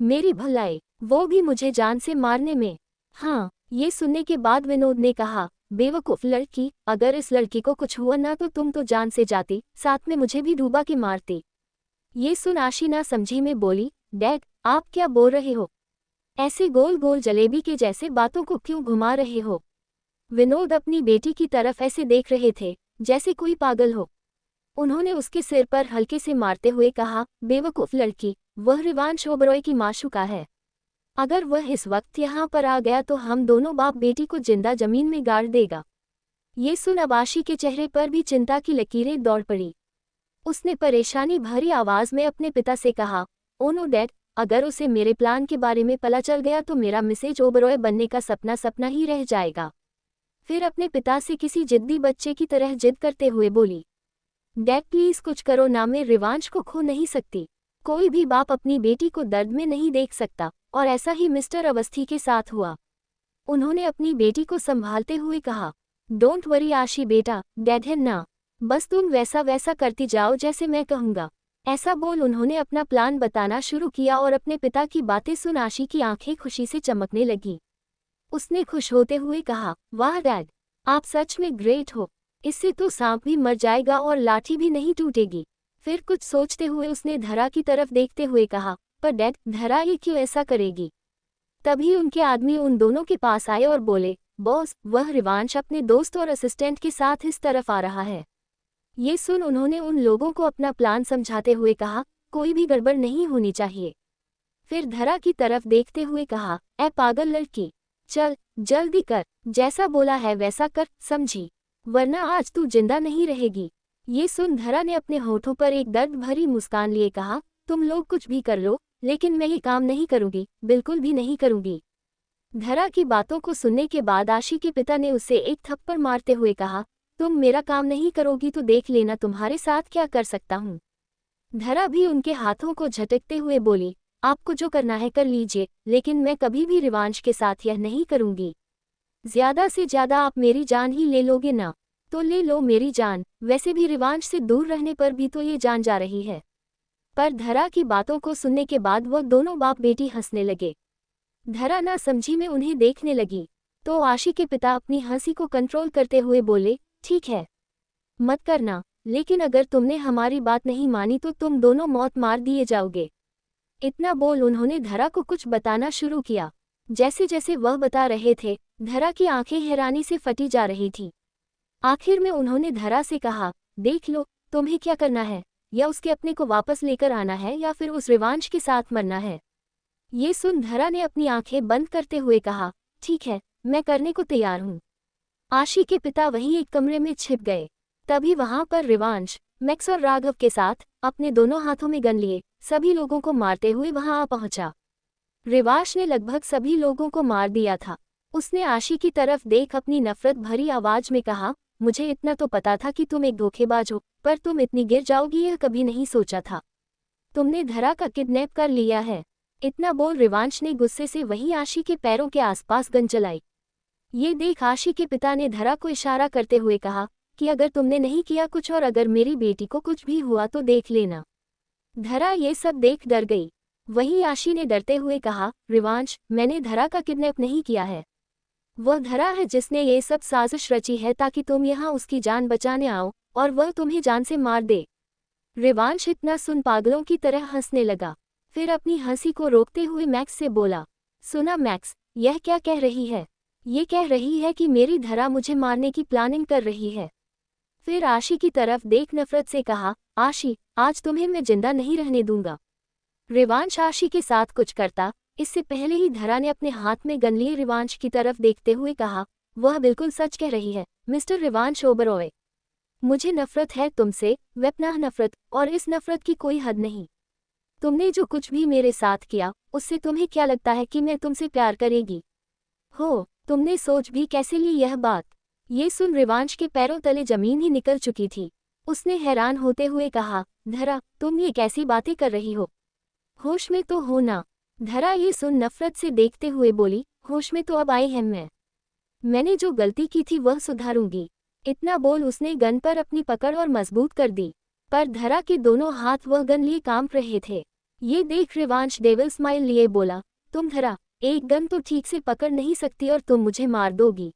मेरी भलाई, वो भी मुझे जान से मारने में। हाँ। ये सुनने के बाद विनोद ने कहा, बेवकूफ लड़की, अगर इस लड़की को कुछ हुआ ना तो तुम तो जान से जाती, साथ में मुझे भी डूबा के मारती। ये सुन आशी ना समझी में बोली, डैड, आप क्या बोल रहे हो, ऐसे गोल गोल जलेबी के जैसे बातों को क्यों घुमा रहे हो। विनोद अपनी बेटी की तरफ ऐसे देख रहे थे जैसे कोई पागल हो। उन्होंने उसके सिर पर हल्के से मारते हुए कहा, बेवकूफ लड़की, वह रिवांश ओबरॉय की माशूका है, अगर वह इस वक्त यहाँ पर आ गया तो हम दोनों बाप बेटी को जिंदा जमीन में गाड़ देगा। ये सुन अब आशी के चेहरे पर भी चिंता की लकीरें दौड़ पड़ी। उसने परेशानी भरी आवाज में अपने पिता से कहा, ओ नो डैड, अगर उसे मेरे प्लान के बारे में पता चल गया तो मेरा मिसेज ओबरॉय बनने का सपना सपना ही रह जाएगा। फिर अपने पिता से किसी जिद्दी बच्चे की तरह जिद करते हुए बोली, डैड प्लीज कुछ करो ना, मैं रिवांश को खो नहीं सकती। कोई भी बाप अपनी बेटी को दर्द में नहीं देख सकता, और ऐसा ही मिस्टर अवस्थी के साथ हुआ। उन्होंने अपनी बेटी को संभालते हुए कहा, डोंट वरी आशी बेटा, डैड है ना, बस तुम वैसा वैसा करती जाओ जैसे मैं कहूँगा। ऐसा बोल उन्होंने अपना प्लान बताना शुरू किया और अपने पिता की बातें सुन आशी की आंखें खुशी से चमकने लगी। उसने खुश होते हुए कहा, वाह डैड, आप सच में ग्रेट हो, इससे तो सांप भी मर जाएगा और लाठी भी नहीं टूटेगी। फिर कुछ सोचते हुए उसने धरा की तरफ देखते हुए कहा, पर डैड, धरा ये क्यों ऐसा करेगी। तभी उनके आदमी उन दोनों के पास आए और बोले, बॉस, वह रिवांश अपने दोस्त और असिस्टेंट के साथ इस तरफ आ रहा है। ये सुन उन्होंने उन लोगों को अपना प्लान समझाते हुए कहा, कोई भी गड़बड़ नहीं होनी चाहिए। फिर धरा की तरफ देखते हुए कहा, ए पागल लड़की, चल जल्दी कर, जैसा बोला है वैसा कर, समझी, वरना आज तू जिंदा नहीं रहेगी। ये सुन धरा ने अपने होठों पर एक दर्द भरी मुस्कान लिए कहा, तुम लोग कुछ भी कर लो, लेकिन मैं ये काम नहीं करूंगी, बिल्कुल भी नहीं करूंगी। धरा की बातों को सुनने के बाद आशी के पिता ने उसे एक थप्पड़ मारते हुए कहा, तुम मेरा काम नहीं करोगी तो देख लेना तुम्हारे साथ क्या कर सकता हूँ। धरा भी उनके हाथों को झटकते हुए बोली, आपको जो करना है कर लीजिए, लेकिन मैं कभी भी रिवांश के साथ यह नहीं करूंगी। ज्यादा से ज्यादा आप मेरी जान ही ले लोगे ना, तो ले लो मेरी जान, वैसे भी रिवांश से दूर रहने पर भी तो ये जान जा रही है। पर धरा की बातों को सुनने के बाद वह दोनों बाप बेटी हंसने लगे। धरा ना समझी में उन्हें देखने लगी, तो आशी के पिता अपनी हंसी को कंट्रोल करते हुए बोले, ठीक है, मत करना, लेकिन अगर तुमने हमारी बात नहीं मानी तो तुम दोनों मौत मार दिए जाओगे। इतना बोल उन्होंने धरा को कुछ बताना शुरू किया। जैसे जैसे वह बता रहे थे, धरा की आंखें हैरानी से फटी जा रही थी। आखिर में उन्होंने धरा से कहा, देख लो, तुम्हें क्या करना है, या उसके अपने को वापस लेकर आना है या फिर उस रिवांश के साथ मरना है। ये सुन धरा ने अपनी आंखें बंद करते हुए कहा, ठीक है, मैं करने को तैयार हूँ। आशी के पिता वहीं एक कमरे में छिप गए। तभी वहां पर रिवांश, मैक्स और राघव के साथ अपने दोनों हाथों में गन लिए सभी लोगों को मारते हुए वहां आ पहुंचा। रिवांश ने लगभग सभी लोगों को मार दिया था। उसने आशी की तरफ देख अपनी नफरत भरी आवाज में कहा, मुझे इतना तो पता था कि तुम एक धोखेबाज हो, पर तुम इतनी गिर जाओगी यह कभी नहीं सोचा था। तुमने धरा का किडनैप कर लिया है। इतना बोल रिवांश ने गुस्से से वहीं आशी के पैरों के आसपास गन चलाई। ये देख आशी के पिता ने धरा को इशारा करते हुए कहा कि अगर तुमने नहीं किया कुछ और अगर मेरी बेटी को कुछ भी हुआ तो देख लेना। धरा ये सब देख डर गई। वहीं आशी ने डरते हुए कहा, रिवांश, मैंने धरा का किडनैप नहीं किया है। वह धरा है जिसने ये सब साजिश रची है ताकि तुम यहाँ उसकी जान बचाने आओ और वह तुम्हें जान से मार दे। रिवांश इतना सुन पागलों की तरह हंसने लगा। फिर अपनी हंसी को रोकते हुए मैक्स से बोला, सुना मैक्स, यह क्या कह रही है? ये कह रही है कि मेरी धरा मुझे मारने की प्लानिंग कर रही है। फिर आशी की तरफ देख नफरत से कहा, आशी, आज तुम्हें मैं जिंदा नहीं रहने दूंगा। रिवांश आशी के साथ कुछ करता इससे पहले ही धरा ने अपने हाथ में गन लिए रिवांश की तरफ देखते हुए कहा, वह बिल्कुल सच कह रही है मिस्टर रिवांश ओबरॉय। मुझे नफरत है तुमसे, बेपनाह नफरत, और इस नफरत की कोई हद नहीं। तुमने जो कुछ भी मेरे साथ किया उससे तुम्हें क्या लगता है कि मैं तुमसे प्यार करेगी? हो, तुमने सोच भी कैसे ली यह बात? ये सुन रिवांश के पैरों तले जमीन ही निकल चुकी थी। उसने हैरान होते हुए कहा, धरा, तुम ये कैसी बातें कर रही हो? होश में तो हो ना? धरा ये सुन नफरत से देखते हुए बोली, होश में तो अब आई है मैंने जो गलती की थी वह सुधारूंगी। इतना बोल उसने गन पर अपनी पकड़ और मजबूत कर दी। पर धरा के दोनों हाथ वह गन लिए कांप रहे थे। ये देख रिवांश डेविल स्माइल लिए बोला, तुम धरा, एक गन तो ठीक से पकड़ नहीं सकती और तुम मुझे मार दोगी।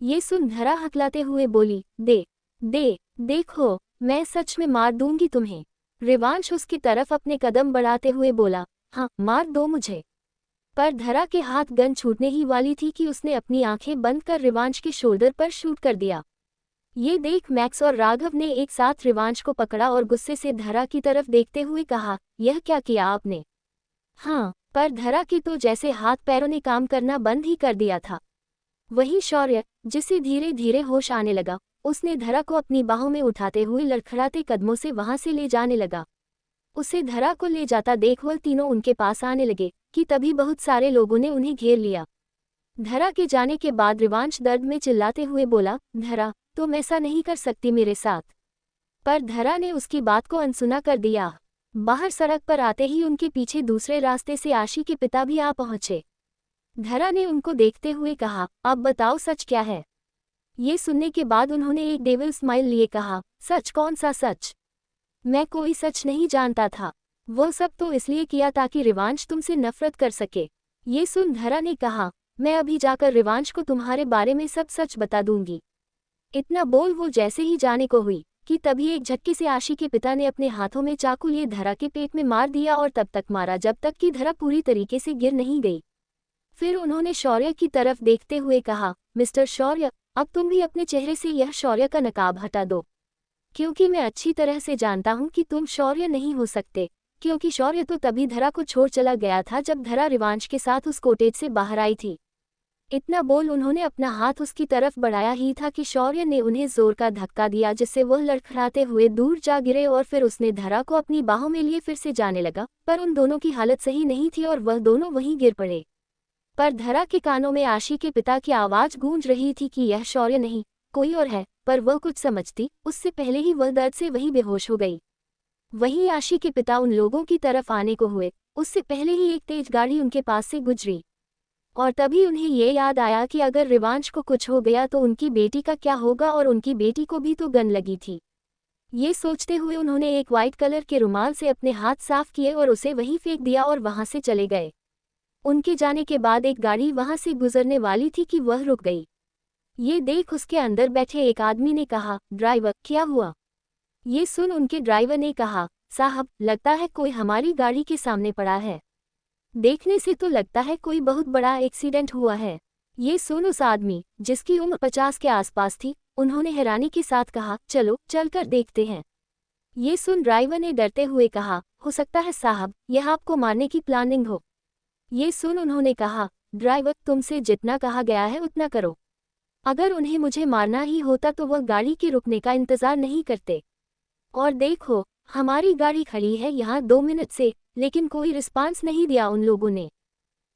ये सुन धरा हकलाते हुए बोली, देखो, मैं सच में मार दूंगी तुम्हें। रिवांश उसकी तरफ अपने कदम बढ़ाते हुए बोला, हाँ, मार दो मुझे। पर धरा के हाथ गन छूटने ही वाली थी कि उसने अपनी आंखें बंद कर रिवांश के शोल्डर पर शूट कर दिया। ये देख मैक्स और राघव ने एक साथ रिवांश को पकड़ा और गुस्से से धरा की तरफ देखते हुए कहा, यह क्या किया आपने? हाँ, पर धरा के तो जैसे हाथ पैरों ने काम करना बंद ही कर दिया था। वही शौर्य, जिसे धीरे धीरे होश आने लगा, उसने धरा को अपनी बाहों में उठाते हुए लड़खड़ाते कदमों से वहां से ले जाने लगा। उसे धरा को ले जाता देख वह तीनों उनके पास आने लगे कि तभी बहुत सारे लोगों ने उन्हें घेर लिया। धरा के जाने के बाद रिवांश दर्द में चिल्लाते हुए बोला, धरा, तुम ऐसा नहीं कर सकती मेरे साथ। पर धरा ने उसकी बात को अनसुना कर दिया। बाहर सड़क पर आते ही उनके पीछे दूसरे रास्ते से आशी के पिता भी आ पहुंचे। धरा ने उनको देखते हुए कहा, अब बताओ सच क्या है? ये सुनने के बाद उन्होंने एक डेविल स्माइल लिए कहा, सच? कौन सा सच? मैं कोई सच नहीं जानता था। वो सब तो इसलिए किया ताकि रिवांश तुमसे नफरत कर सके। ये सुन धरा ने कहा, मैं अभी जाकर रिवांश को तुम्हारे बारे में सब सच बता दूंगी। इतना बोल वो जैसे ही जाने को हुई कि तभी एक झटके से आशी के पिता ने अपने हाथों में चाकू लिए धरा के पेट में मार दिया और तब तक मारा जब तक कि धरा पूरी तरीके से गिर नहीं गई। फिर उन्होंने शौर्य की तरफ देखते हुए कहा, मिस्टर शौर्य, अब तुम भी अपने चेहरे से यह शौर्य का नकाब हटा दो, क्योंकि मैं अच्छी तरह से जानता हूं कि तुम शौर्य नहीं हो सकते, क्योंकि शौर्य तो तभी धरा को छोड़ चला गया था जब धरा रिवांश के साथ उस कॉटेज से बाहर आई थी। इतना बोल उन्होंने अपना हाथ उसकी तरफ बढ़ाया ही था कि शौर्य ने उन्हें जोर का धक्का दिया जिससे वह लड़खड़ाते हुए दूर जा गिरे और फिर उसने धरा को अपनी बाहों में लिए फिर से जाने लगा। पर उन दोनों की हालत सही नहीं थी और वह दोनों वहीं गिर पड़े। पर धरा के कानों में आशी के पिता की आवाज गूंज रही थी कि यह शौर्य नहीं, कोई और है, पर वह कुछ समझती उससे पहले ही वह दर्द से वहीं बेहोश हो गई। वहीं आशी के पिता उन लोगों की तरफ आने को हुए उससे पहले ही एक तेज गाड़ी उनके पास से गुजरी और तभी उन्हें ये याद आया कि अगर रिवांश को कुछ हो गया तो उनकी बेटी का क्या होगा, और उनकी बेटी को भी तो गन लगी थी। ये सोचते हुए उन्होंने एक वाइट कलर के रुमाल से अपने हाथ साफ किए और उसे वहीं फेंक दिया और वहां से चले गए। उनके जाने के बाद एक गाड़ी वहां से गुजरने वाली थी कि वह रुक गई। ये देख उसके अंदर बैठे एक आदमी ने कहा, ड्राइवर क्या हुआ? ये सुन उनके ड्राइवर ने कहा, साहब लगता है कोई हमारी गाड़ी के सामने पड़ा है। देखने से तो लगता है कोई बहुत बड़ा एक्सीडेंट हुआ है। ये सुन उस आदमी, जिसकी उम्र 50 के आसपास थी, उन्होंने हैरानी के साथ कहा, चलो चलकर देखते हैं। ये सुन ड्राइवर ने डरते हुए कहा, हो सकता है साहब यह आपको मारने की प्लानिंग हो। ये सुन उन्होंने कहा, ड्राइवर तुमसे जितना कहा गया है उतना करो। अगर उन्हें मुझे मारना ही होता तो वह गाड़ी के रुकने का इंतजार नहीं करते। और देखो हमारी गाड़ी खड़ी है यहाँ 2 मिनट से, लेकिन कोई रिस्पांस नहीं दिया उन लोगों ने।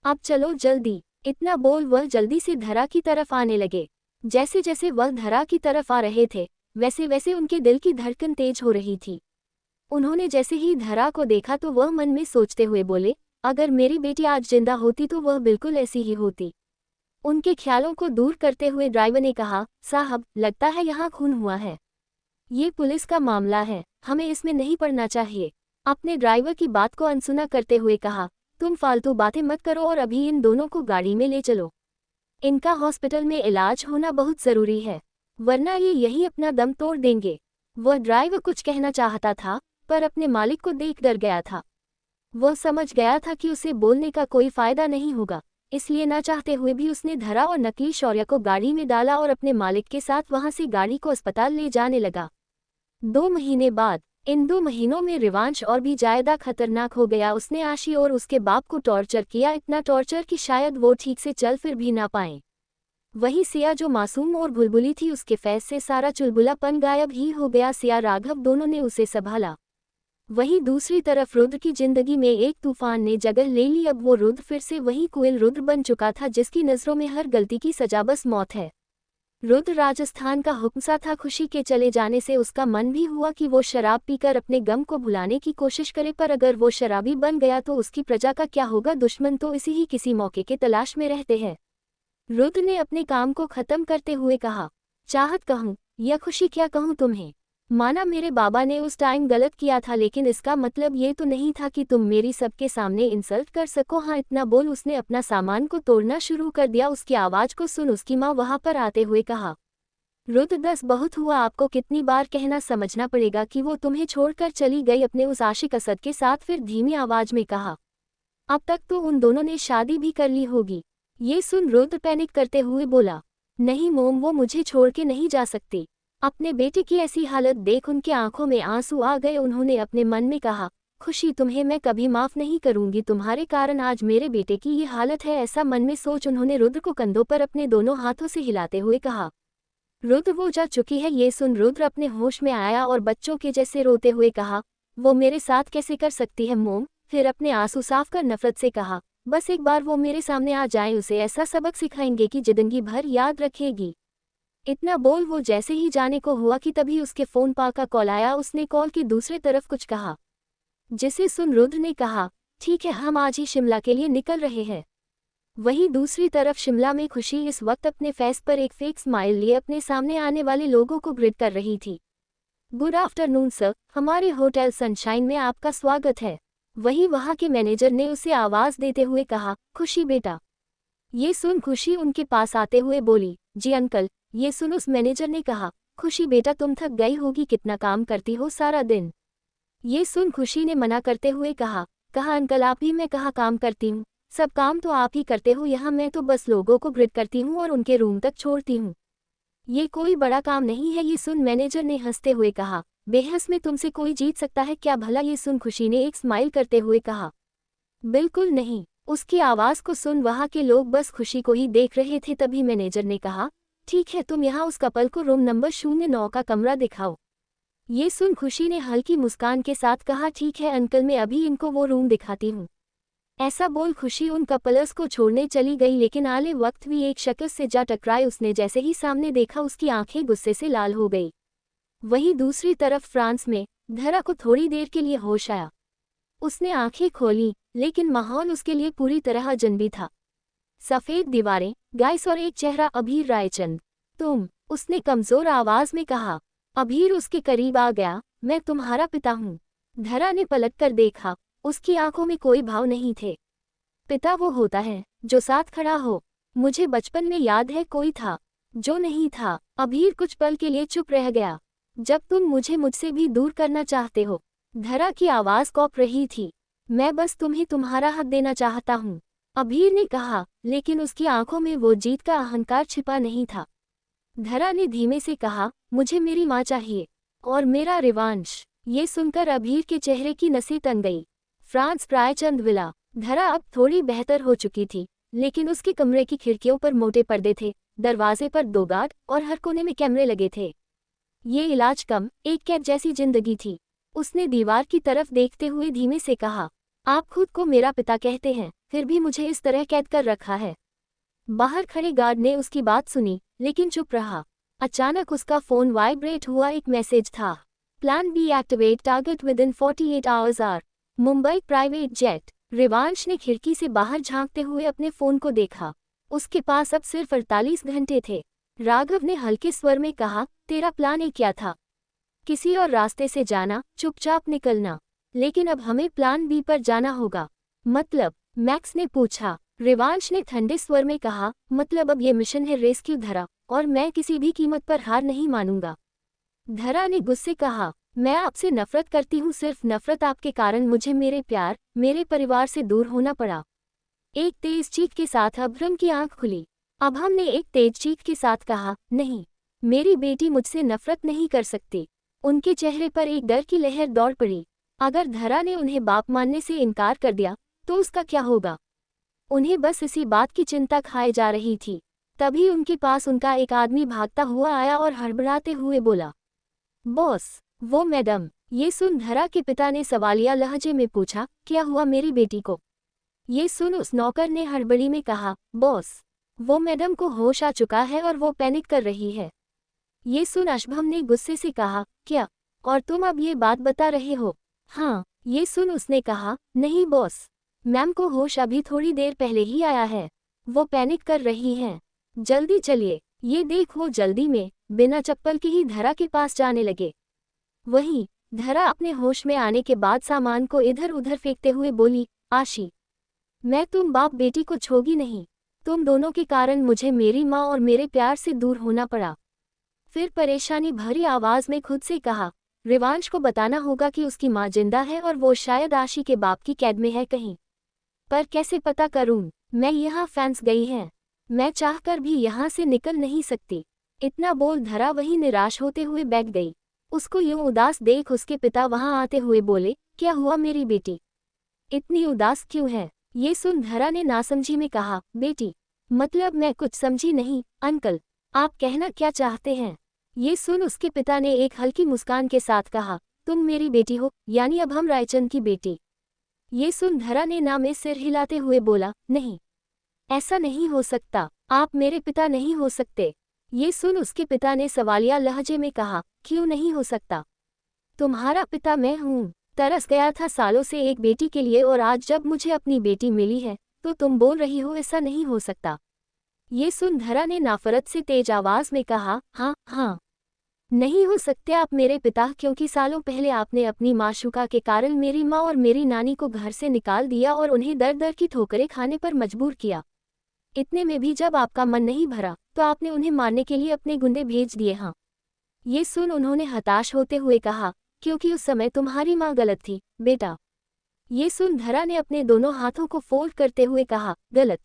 अब चलो जल्दी। इतना बोल वह जल्दी से धरा की तरफ आने लगे। जैसे जैसे वह धरा की तरफ आ रहे थे वैसे वैसे उनके दिल की धड़कन तेज हो रही थी। उन्होंने जैसे ही धरा को देखा तो वह मन में सोचते हुए बोले, अगर मेरी बेटी आज जिंदा होती तो वह बिल्कुल ऐसी ही होती। उनके ख्यालों को दूर करते हुए ड्राइवर ने कहा, साहब लगता है यहाँ खून हुआ है। ये पुलिस का मामला है, हमें इसमें नहीं पड़ना चाहिए। अपने ड्राइवर की बात को अनसुना करते हुए कहा, तुम फालतू बातें मत करो और अभी इन दोनों को गाड़ी में ले चलो। इनका हॉस्पिटल में इलाज होना बहुत ज़रूरी है, वरना ये यही अपना दम तोड़ देंगे। वह ड्राइवर कुछ कहना चाहता था पर अपने मालिक को देख डर गया था। वह समझ गया था कि उसे बोलने का कोई फायदा नहीं होगा, इसलिए ना चाहते हुए भी उसने धरा और नकली शौर्य को गाड़ी में डाला और अपने मालिक के साथ वहां से गाड़ी को अस्पताल ले जाने लगा। 2 महीने बाद, इन 2 महीनों में रिवांश और भी ज्यादा खतरनाक हो गया। उसने आशी और उसके बाप को टॉर्चर किया, इतना टॉर्चर कि शायद वो ठीक से चल फिर भी ना पाए। वही सिया जो मासूम और बुलबुली थी, उसके फेस से सारा चुलबुलापन गायब ही हो गया। सिया राघव दोनों ने उसे संभाला। वहीं दूसरी तरफ रुद्र की जिंदगी में एक तूफान ने जगह ले ली। अब वो रुद्र फिर से वही कोयल रुद्र बन चुका था जिसकी नज़रों में हर गलती की सजा बस मौत है। रुद्र राजस्थान का हुक्मसा था। खुशी के चले जाने से उसका मन भी हुआ कि वो शराब पीकर अपने गम को भुलाने की कोशिश करे, पर अगर वो शराबी बन गया तो उसकी प्रजा का क्या होगा? दुश्मन तो इसी ही किसी मौके के तलाश में रहते हैं। रुद्र ने अपने काम को खत्म करते हुए कहा, चाहत कहूँ या खुशी क्या कहूँ तुम्हें? माना मेरे बाबा ने उस टाइम गलत किया था, लेकिन इसका मतलब ये तो नहीं था कि तुम मेरी सबके सामने इंसल्ट कर सको। हाँ इतना बोल उसने अपना सामान को तोड़ना शुरू कर दिया। उसकी आवाज़ को सुन उसकी माँ वहां पर आते हुए कहा, रुद्र 10 बहुत हुआ, आपको कितनी बार कहना, समझना पड़ेगा कि वो तुम्हें छोड़कर चली गई अपने उस आशिक असद के साथ। फिर धीमी आवाज में कहा, अब तक तो उन दोनों ने शादी भी कर ली होगी। ये सुन रुद्र पैनिक करते हुए बोला, नहीं मोम, वो मुझे छोड़ के नहीं जा सकती। अपने बेटे की ऐसी हालत देख उनकी आंखों में आंसू आ गए। उन्होंने अपने मन में कहा, खुशी तुम्हें मैं कभी माफ नहीं करूंगी, तुम्हारे कारण आज मेरे बेटे की ये हालत है। ऐसा मन में सोच उन्होंने रुद्र को कंधों पर अपने दोनों हाथों से हिलाते हुए कहा, रुद्र वो जा चुकी है। ये सुन रुद्र अपने होश में आया और बच्चों के जैसे रोते हुए कहा, वो मेरे साथ कैसे कर सकती है मोम? फिर अपने आंसू साफ कर नफरत से कहा, बस एक बार वो मेरे सामने आ जाए, उसे ऐसा सबक सिखाएंगे कि जिंदगी भर याद रखेगी। इतना बोल वो जैसे ही जाने को हुआ कि तभी उसके फोन पा का कॉल आया। उसने कॉल की दूसरी तरफ कुछ कहा, जिसे सुन रुद्र ने कहा, ठीक है हम आज ही शिमला के लिए निकल रहे हैं। वहीं दूसरी तरफ शिमला में खुशी इस वक्त अपने फेस पर एक फेक स्माइल लिए अपने सामने आने वाले लोगों को ग्रिड कर रही थी। गुड आफ्टरनून सर, हमारे होटल सनशाइन में आपका स्वागत है। वहीं वहां के मैनेजर ने उसे आवाज देते हुए कहा, खुशी बेटा। ये सुन खुशी उनके पास आते हुए बोली, जी अंकल। ये सुन उस मैनेजर ने कहा, खुशी बेटा तुम थक गई होगी, कितना काम करती हो सारा दिन। ये सुन खुशी ने मना करते हुए कहा अंकल आप ही, मैं कहाँ काम करती हूँ, सब काम तो आप ही करते हो, यहाँ मैं तो बस लोगों को ग्रिड करती हूँ और उनके रूम तक छोड़ती हूँ, ये कोई बड़ा काम नहीं है। ये सुन मैनेजर ने हंसते हुए कहा, बेहस में तुमसे कोई जीत सकता है क्या भला? ये सुन खुशी ने एक स्माइल करते हुए कहा, बिल्कुल नहीं। उसकी आवाज़ को सुन वहाँ के लोग बस खुशी को ही देख रहे थे। तभी मैनेजर ने कहा, ठीक है तुम यहाँ उस कपल को रूम नंबर 09 का कमरा दिखाओ। ये सुन खुशी ने हल्की मुस्कान के साथ कहा, ठीक है अंकल, मैं अभी इनको वो रूम दिखाती हूँ। ऐसा बोल खुशी उन कपल्स को छोड़ने चली गई, लेकिन आले वक्त भी एक शख्स से जा टकराए। उसने जैसे ही सामने देखा उसकी आंखें गुस्से से लाल हो गई। वहीं दूसरी तरफ फ्रांस में धरा को थोड़ी देर के लिए होश आया। उसने आंखें खोली लेकिन माहौल उसके लिए पूरी तरह अजनबी था। सफ़ेद दीवारें, गाइस और एक चेहरा अभीर रायचंद। तुम, उसने कमज़ोर आवाज़ में कहा। अभीर उसके करीब आ गया। मैं तुम्हारा पिता हूँ। धरा ने पलट कर देखा, उसकी आंखों में कोई भाव नहीं थे। पिता वो होता है जो साथ खड़ा हो। मुझे बचपन में याद है कोई था जो नहीं था। अभीर कुछ पल के लिए चुप रह गया। जब तुम मुझे मुझसे भी दूर करना चाहते हो। धरा की आवाज़ कौप रही थी। मैं बस तुम्हें तुम्हारा हक देना चाहता हूँ, अभीर ने कहा, लेकिन उसकी आंखों में वो जीत का अहंकार छिपा नहीं था। धरा ने धीमे से कहा, मुझे मेरी माँ चाहिए और मेरा रिवांश। ये सुनकर अभीर के चेहरे की नसें तन गई। France Raichand villa. धरा अब थोड़ी बेहतर हो चुकी थी, लेकिन उसके कमरे की खिड़कियों पर मोटे पर्दे थे, दरवाजे पर 2 गार्ड और हर कोने में कैमरे लगे थे। ये इलाज कम एक कैद जैसी जिंदगी थी। उसने दीवार की तरफ देखते हुए धीमे से कहा, आप खुद को मेरा पिता कहते हैं, फिर भी मुझे इस तरह कैद कर रखा है। बाहर खड़े गार्ड ने उसकी बात सुनी, लेकिन चुप रहा। अचानक उसका फोन वाइब्रेट हुआ। एक मैसेज था। Plan B activate target within 48 hours R. Mumbai private jet. Rivansh ने खिड़की से बाहर झांकते हुए अपने फोन को देखा। उसके पास अब सिर्फ 48 घंटे थे। राघव ने हल्के स्वर में कहा, तेरा प्लान ए क्या था? किसी और रास्ते से जाना, चुपचाप निकलना। लेकिन अब हमें प्लान बी पर जाना होगा। मतलब? मैक्स ने पूछा। रिवांश ने ठंडे स्वर में कहा, मतलब अब ये मिशन है रेस्क्यू धरा, और मैं किसी भी कीमत पर हार नहीं मानूंगा। धरा ने गुस्से कहा, मैं आपसे नफरत करती हूँ, सिर्फ नफरत। आपके कारण मुझे मेरे प्यार, मेरे परिवार से दूर होना पड़ा। एक तेज चीख के साथ अभ्रम की आंख खुली। अभम ने एक तेज चीख के साथ कहा, नहीं, मेरी बेटी मुझसे नफरत नहीं कर सकती। उनके चेहरे पर एक डर की लहर दौड़ पड़ी। अगर धरा ने उन्हें बाप मानने से इनकार कर दिया तो उसका क्या होगा? उन्हें बस इसी बात की चिंता खाए जा रही थी। तभी उनके पास उनका एक आदमी भागता हुआ आया और हड़बड़ाते हुए बोला, बॉस, वो मैडम। ये सुन धरा के पिता ने सवालिया लहजे में पूछा, क्या हुआ मेरी बेटी को? ये सुन उस नौकर ने हड़बड़ी में कहा, बॉस, वो मैडम को होश आ चुका है और वो पैनिक कर रही है। ये सुन अशभम ने गुस्से से कहा, क्या? और तुम अब ये बात बता रहे हो? हाँ। ये सुन उसने कहा, नहीं बॉस, मैम को होश अभी थोड़ी देर पहले ही आया है। वो पैनिक कर रही हैं। जल्दी चलिए। ये देख वो जल्दी में बिना चप्पल के ही धरा के पास जाने लगे। वहीं धरा अपने होश में आने के बाद सामान को इधर उधर फेंकते हुए बोली, आशी, मैं तुम बाप बेटी को छोड़ी नहीं। तुम दोनों के कारण मुझे मेरी माँ और मेरे प्यार से दूर होना पड़ा। फिर परेशानी भरी आवाज में खुद से कहा, रिवांश को बताना होगा कि उसकी माँ जिंदा है और वो शायद आशी के बाप की कैद में है कहीं। पर कैसे पता करूं? मैं यहाँ फंस गई है। मैं चाहकर भी यहाँ से निकल नहीं सकती। इतना बोल धरा वहीं निराश होते हुए बैठ गई। उसको यूं उदास देख उसके पिता वहां आते हुए बोले, क्या हुआ मेरी बेटी? इतनी उदास क्यों है? ये सुन धरा ने नासमझी में कहा, बेटी, मतलब मैं कुछ समझी नहीं अंकल, आप कहना क्या चाहते हैं? ये सुन उसके पिता ने एक हल्की मुस्कान के साथ कहा, तुम मेरी बेटी हो, यानी अब हम रायचंद की बेटी। ये सुन धरा ने ना में सिर हिलाते हुए बोला, नहीं, ऐसा नहीं हो सकता, आप मेरे पिता नहीं हो सकते। ये सुन उसके पिता ने सवालिया लहजे में कहा, क्यों नहीं हो सकता? तुम्हारा पिता मैं हूँ। तरस गया था सालों से एक बेटी के लिए, और आज जब मुझे अपनी बेटी मिली है तो तुम बोल रही हो ऐसा नहीं हो सकता। ये सुन धरा ने नाफरत से तेज आवाज में कहा, हाँ हाँ, नहीं हो सकते आप मेरे पिता, क्योंकि सालों पहले आपने अपनी माशूका के कारण मेरी माँ और मेरी नानी को घर से निकाल दिया और उन्हें दर दर की ठोकरें खाने पर मजबूर किया। इतने में भी जब आपका मन नहीं भरा तो आपने उन्हें मारने के लिए अपने गुंडे भेज दिए। हाँ। ये सुन उन्होंने हताश होते हुए कहा, क्योंकि उस समय तुम्हारी माँ गलत थी बेटा। ये सुन धरा ने अपने दोनों हाथों को फोल्ड करते हुए कहा, गलत?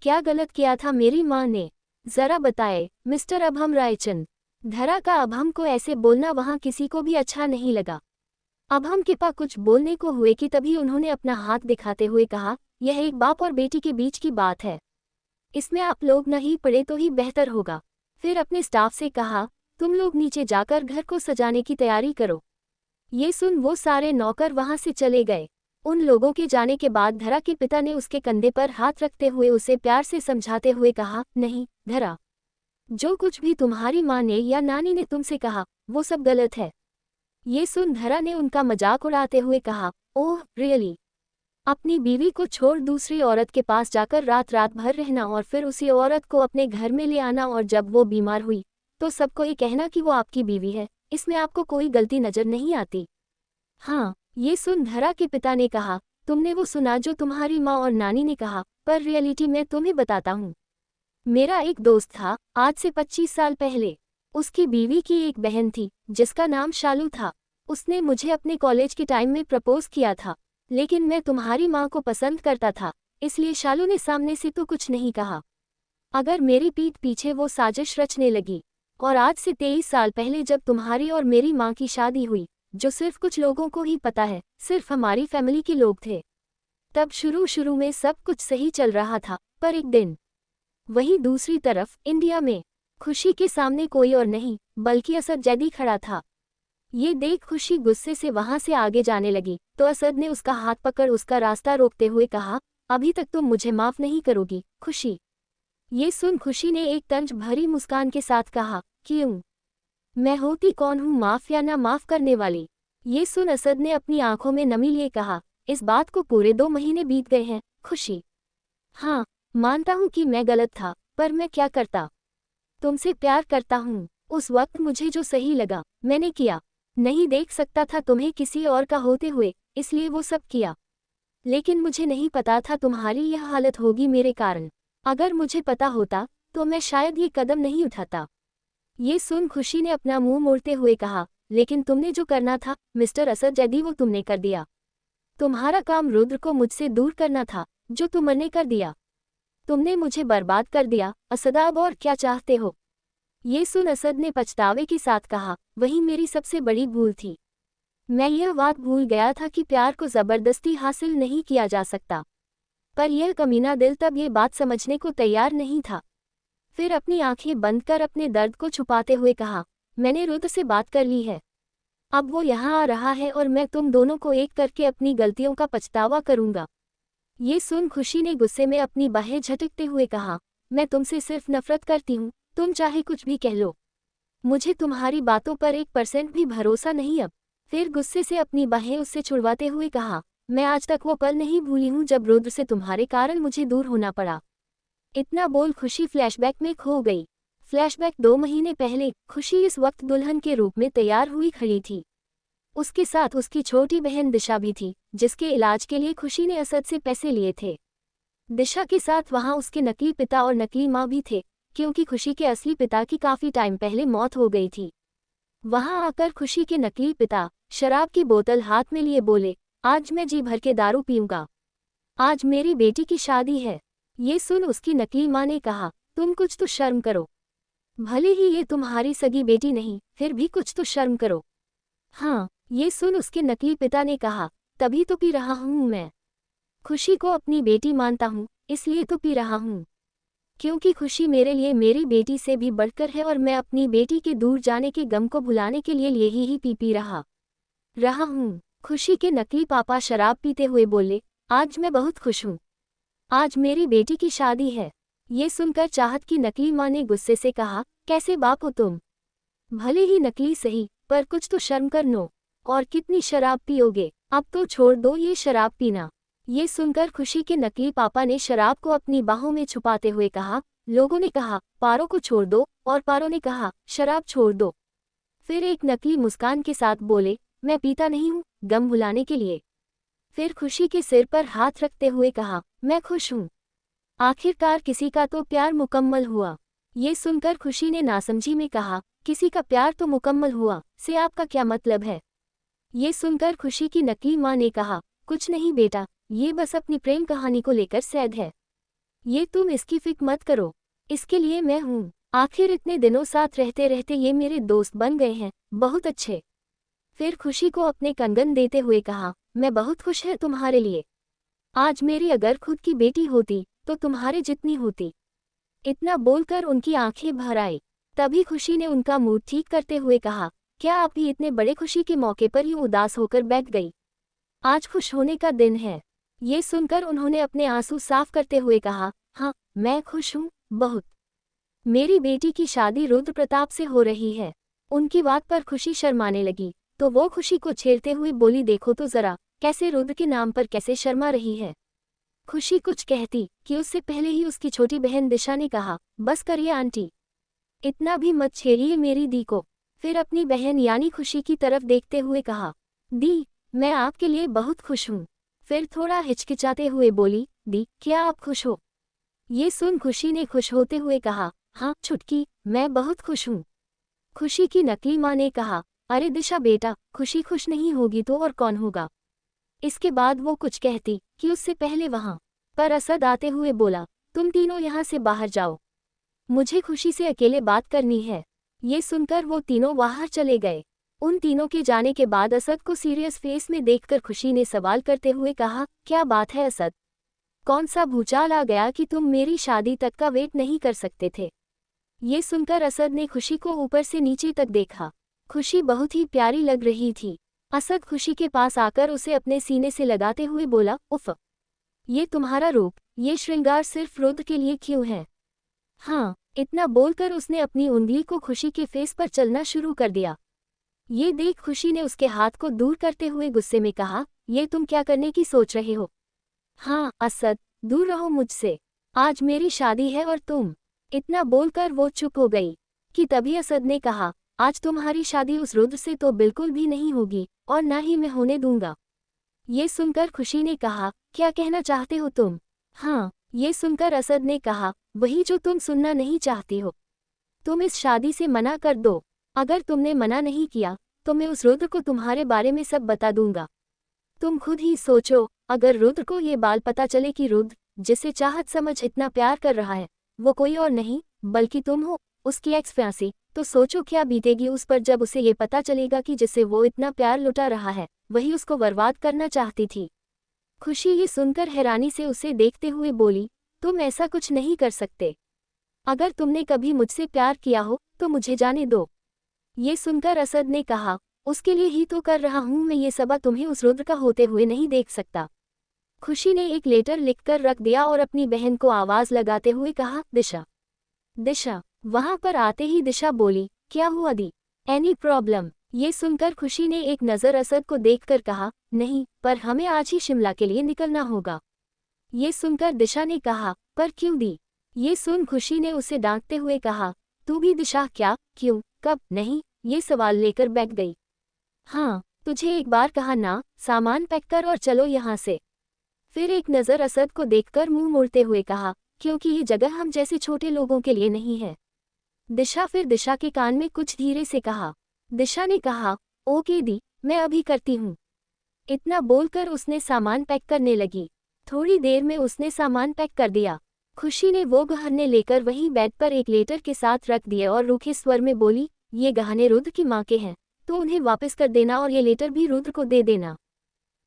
क्या गलत किया था मेरी माँ ने? जरा बताए मिस्टर अभम रायचंद। धरा का अभम को ऐसे बोलना वहां किसी को भी अच्छा नहीं लगा। अभम के पास कुछ बोलने को हुए कि तभी उन्होंने अपना हाथ दिखाते हुए कहा, यह एक बाप और बेटी के बीच की बात है, इसमें आप लोग नहीं पड़े तो ही बेहतर होगा। फिर अपने स्टाफ से कहा, तुम लोग नीचे जाकर घर को सजाने की तैयारी करो। ये सुन वो सारे नौकर वहां से चले गए। उन लोगों के जाने के बाद धरा के पिता ने उसके कंधे पर हाथ रखते हुए उसे प्यार से समझाते हुए कहा, नहीं धरा, जो कुछ भी तुम्हारी माँ ने या नानी ने तुमसे कहा वो सब गलत है। ये सुन धरा ने उनका मजाक उड़ाते हुए कहा, ओह रियली? अपनी बीवी को छोड़ दूसरी औरत के पास जाकर रात रात भर रहना और फिर उसी औरत को अपने घर में ले आना, और जब वो बीमार हुई तो सबको ये कहना कि वो आपकी बीवी है, इसमें आपको कोई गलती नजर नहीं आती। हाँ, ये सुन धरा के पिता ने कहा, तुमने वो सुना जो तुम्हारी माँ और नानी ने कहा, पर रियलिटी मैं तुम्हें बताता हूँ। मेरा एक दोस्त था, आज से 25 साल पहले। उसकी बीवी की एक बहन थी जिसका नाम शालू था। उसने मुझे अपने कॉलेज के टाइम में प्रपोज किया था, लेकिन मैं तुम्हारी माँ को पसंद करता था, इसलिए शालू ने सामने से तो कुछ नहीं कहा। अगर मेरी पीठ पीछे वो साजिश रचने लगी, और आज से 23 साल पहले जब तुम्हारी और मेरी माँ की शादी हुई, जो सिर्फ कुछ लोगों को ही पता है, सिर्फ हमारी फैमिली के लोग थे, तब शुरू में सब कुछ सही चल रहा था। पर एक दिन वहीं दूसरी तरफ इंडिया में खुशी के सामने कोई और नहीं बल्कि असद जैदी खड़ा था। ये देख खुशी गुस्से से वहां से आगे जाने लगी तो असद ने उसका हाथ पकड़ उसका रास्ता रोकते हुए कहा, अभी तक तुम मुझे माफ नहीं करोगी खुशी। ये सुन खुशी ने एक तंज भरी मुस्कान के साथ कहा, क्यों? मैं होती कौन हूँ माफ या ना माफ करने वाली? ये सुन असद ने अपनी आंखों में नमी लिए कहा, इस बात को पूरे 2 महीने बीत गए हैं खुशी। हाँ, मानता हूँ कि मैं गलत था, पर मैं क्या करता? तुमसे प्यार करता हूँ। उस वक्त मुझे जो सही लगा मैंने किया। नहीं देख सकता था तुम्हें किसी और का होते हुए, इसलिए वो सब किया। लेकिन मुझे नहीं पता था तुम्हारी यह हालत होगी मेरे कारण। अगर मुझे पता होता तो मैं शायद ये कदम नहीं उठाता। ये सुन खुशी ने अपना मुंह मोड़ते हुए कहा, लेकिन तुमने जो करना था मिस्टर असद जैदी वो तुमने कर दिया। तुम्हारा काम रुद्र को मुझसे दूर करना था, जो तुमने कर दिया। तुमने मुझे बर्बाद कर दिया असद, अब और क्या चाहते हो? ये सुन असद ने पछतावे के साथ कहा, वही मेरी सबसे बड़ी भूल थी। मैं यह बात भूल गया था कि प्यार को जबरदस्ती हासिल नहीं किया जा सकता। पर यह कमीना दिल तब ये बात समझने को तैयार नहीं था। फिर अपनी आंखें बंद कर अपने दर्द को छुपाते हुए कहा, मैंने रुद्र से बात कर ली है। अब वो यहाँ आ रहा है और मैं तुम दोनों को एक करके अपनी गलतियों का पछतावा करूंगा। ये सुन खुशी ने गुस्से में अपनी बाहें झटकते हुए कहा, मैं तुमसे सिर्फ नफरत करती हूँ, तुम चाहे कुछ भी कह लो। मुझे तुम्हारी बातों पर 1% भी भरोसा नहीं अब। फिर गुस्से से अपनी बाहें उससे छुड़वाते हुए कहा, मैं आज तक वो पल नहीं भूली हूँ जब रुद्र से तुम्हारे कारण मुझे दूर होना पड़ा। इतना बोल खुशी फ्लैशबैक में खो गई। फ्लैशबैक 2 महीने पहले खुशी इस वक्त दुल्हन के रूप में तैयार हुई खड़ी थी। उसके साथ उसकी छोटी बहन दिशा भी थी, जिसके इलाज के लिए खुशी ने असद से पैसे लिए थे। दिशा के साथ वहां उसके नकली पिता और नकली माँ भी थे, क्योंकि खुशी के असली पिता की काफी टाइम पहले मौत हो गई थी। वहां आकर खुशी के नकली पिता शराब की बोतल हाथ में लिए बोले, आज मैं जी भर के दारू पीऊंगा। आज मेरी बेटी की शादी है। ये सुन उसकी नकली माँ ने कहा, तुम कुछ तो शर्म करो। भले ही ये तुम्हारी सगी बेटी नहीं, फिर भी कुछ तो शर्म करो। हाँ, ये सुन उसके नकली पिता ने कहा, तभी तो पी रहा हूँ मैं। खुशी को अपनी बेटी मानता हूँ, इसलिए तो पी रहा हूँ। क्योंकि खुशी मेरे लिए मेरी बेटी से भी बढ़कर है और मैं अपनी बेटी के दूर जाने के गम को भुलाने के लिए यही पी रहा हूँ। खुशी के नकली पापा शराब पीते हुए बोले, आज मैं बहुत खुश हूँ। आज मेरी बेटी की शादी है। ये सुनकर चाहत की नकली माँ ने गुस्से से कहा, कैसे बाप हो तुम? भले ही नकली सही, पर कुछ तो शर्म कर लो। और कितनी शराब पियोगे? अब तो छोड़ दो ये शराब पीना। ये सुनकर खुशी के नकली पापा ने शराब को अपनी बाहों में छुपाते हुए कहा, लोगों ने कहा पारो को छोड़ दो, और पारो ने कहा शराब छोड़ दो। फिर एक नकली मुस्कान के साथ बोले, मैं पीता नहीं हूँ, गम भुलाने के लिए। फिर खुशी के सिर पर हाथ रखते हुए कहा, मैं खुश हूँ। आखिरकार किसी का तो प्यार मुकम्मल हुआ। ये सुनकर खुशी ने नासमझी में कहा, किसी का प्यार तो मुकम्मल हुआ से आपका क्या मतलब है? ये सुनकर खुशी की नकली माँ ने कहा, कुछ नहीं बेटा, ये बस अपनी प्रेम कहानी को लेकर सैद है। ये तुम इसकी फिक्र मत करो, इसके लिए मैं हूँ। आखिर इतने दिनों साथ रहते रहते ये मेरे दोस्त बन गए हैं, बहुत अच्छे। फिर खुशी को अपने कंगन देते हुए कहा, मैं बहुत खुश है तुम्हारे लिए। आज मेरी अगर खुद की बेटी होती तो तुम्हारे जितनी होती। इतना बोलकर उनकी आंखें भर आई। तभी खुशी ने उनका मूड ठीक करते हुए कहा, क्या आप भी इतने बड़े खुशी के मौके पर यूं उदास होकर बैठ गई? आज खुश होने का दिन है। ये सुनकर उन्होंने अपने आंसू साफ करते हुए कहा, हाँ मैं खुश हूँ, बहुत। मेरी बेटी की शादी रुद्र प्रताप से हो रही है। उनकी बात पर खुशी शर्माने लगी, तो वो खुशी को छेड़ते हुए बोली, देखो तो जरा, कैसे रुद्र के नाम पर कैसे शर्मा रही है। खुशी कुछ कहती कि उससे पहले ही उसकी छोटी बहन दिशा ने कहा, बस करिए आंटी, इतना भी मत छेड़िए मेरी दी को। फिर अपनी बहन यानी खुशी की तरफ देखते हुए कहा, दी, मैं आपके लिए बहुत खुश हूँ। फिर थोड़ा हिचकिचाते हुए बोली, दी, क्या आप खुश हो? ये सुन खुशी ने खुश होते हुए कहा, हाँ छुटकी, मैं बहुत खुश हूँ। खुशी की नकली माँ ने कहा, अरे दिशा बेटा, खुशी खुश नहीं होगी तो और कौन होगा। इसके बाद वो कुछ कहती कि उससे पहले वहाँ पर असद आते हुए बोला, तुम तीनों यहाँ से बाहर जाओ, मुझे खुशी से अकेले बात करनी है। ये सुनकर वो तीनों बाहर चले गए। उन तीनों के जाने के बाद असद को सीरियस फेस में देखकर खुशी ने सवाल करते हुए कहा, क्या बात है असद, कौन सा भूचाल आ गया कि तुम मेरी शादी तक का वेट नहीं कर सकते थे। ये सुनकर असद ने खुशी को ऊपर से नीचे तक देखा। खुशी बहुत ही प्यारी लग रही थी। असद खुशी के पास आकर उसे अपने सीने से लगाते हुए बोला, उफ, ये तुम्हारा रूप, ये श्रृंगार सिर्फ रुद्र के लिए क्यों है? हाँ, इतना बोलकर उसने अपनी उंगली को खुशी के फेस पर चलना शुरू कर दिया। ये देख खुशी ने उसके हाथ को दूर करते हुए गुस्से में कहा, ये तुम क्या करने की सोच रहे हो? हाँ असद, दूर रहो मुझसे, आज मेरी शादी है और तुम। इतना बोलकर वो चुप हो गई कि तभी असद ने कहा, आज तुम्हारी शादी उस रुद्र से तो बिल्कुल भी नहीं होगी और ना ही मैं होने दूंगा। ये सुनकर खुशी ने कहा, क्या कहना चाहते हो तुम? हाँ, ये सुनकर असद ने कहा, वही जो तुम सुनना नहीं चाहती हो। तुम इस शादी से मना कर दो। अगर तुमने मना नहीं किया तो मैं उस रुद्र को तुम्हारे बारे में सब बता दूंगा। तुम खुद ही सोचो, अगर रुद्र को ये बात पता चले कि रुद्र, जिसे चाहत समझ इतना प्यार कर रहा है, वो कोई और नहीं बल्कि तुम हो, उसकी एक्स फ्यांसी, तो सोचो क्या बीतेगी उस पर जब उसे ये पता चलेगा कि जिसे वो इतना प्यार लुटा रहा है वही उसको बर्बाद करना चाहती थी। खुशी ये सुनकर हैरानी से उसे देखते हुए बोली, तुम ऐसा कुछ नहीं कर सकते। अगर तुमने कभी मुझसे प्यार किया हो तो मुझे जाने दो। ये सुनकर असद ने कहा, उसके लिए ही तो कर रहा हूं मैं ये सबा, तुम्हें उस रुद्र का होते हुए नहीं देख सकता। खुशी ने एक लेटर लिखकर रख दिया और अपनी बहन को आवाज लगाते हुए कहा, दिशा, दिशा। वहां पर आते ही दिशा बोली, क्या हुआ दी, एनी प्रॉब्लम? ये सुनकर खुशी ने एक नज़र असद को देखकर कहा, नहीं, पर हमें आज ही शिमला के लिए निकलना होगा। ये सुनकर दिशा ने कहा, पर क्यों दी? ये सुन खुशी ने उसे डांटते हुए कहा, तू भी दिशा, क्या, क्यों, कब, नहीं? ये सवाल लेकर बैठ गई। हाँ, तुझे एक बार कहा ना, सामान पैक कर और चलो यहाँ से। फिर एक नज़र असद को देखकर मुंह मोड़ते हुए कहा, क्योंकि ये जगह हम जैसे छोटे लोगों के लिए नहीं है। दिशा फिर दिशा के कान में कुछ धीरे से कहा। दिशा ने कहा, ओके दी, मैं अभी करती हूँ। इतना बोलकर उसने सामान पैक करने लगी। थोड़ी देर में उसने सामान पैक कर दिया। खुशी ने वो गहने लेकर वहीं बेड पर एक लेटर के साथ रख दिए और रूखे स्वर में बोली, ये गहने रुद्र की माँ के हैं, तो उन्हें वापस कर देना और ये लेटर भी रुद्र को दे देना।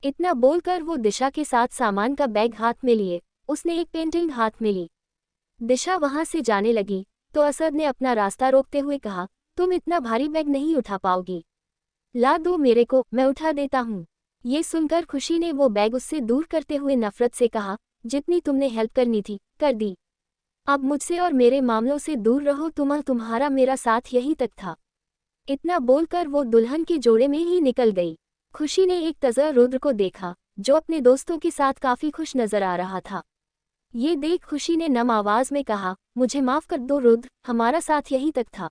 इतना बोलकर वो दिशा के साथ सामान का बैग हाथ में लिए उसने एक पेंटिंग हाथ में ली। दिशा वहां से जाने लगी तो असद ने अपना रास्ता रोकते हुए कहा, तुम इतना भारी बैग नहीं उठा पाओगी, ला दो मेरे को, मैं उठा देता हूँ। ये सुनकर खुशी ने वो बैग उससे दूर करते हुए नफरत से कहा, जितनी तुमने हेल्प करनी थी कर दी, अब मुझसे और मेरे मामलों से दूर रहो, तुम्हारा मेरा साथ यहीं तक था। इतना बोलकर वो दुल्हन के जोड़े में ही निकल गई। खुशी ने एक तज़र रुद्र को देखा जो अपने दोस्तों के साथ काफी खुश नजर आ रहा था। ये देख खुशी ने नम आवाज में कहा, मुझे माफ कर दो रुद्र, हमारा साथ यहीं तक था।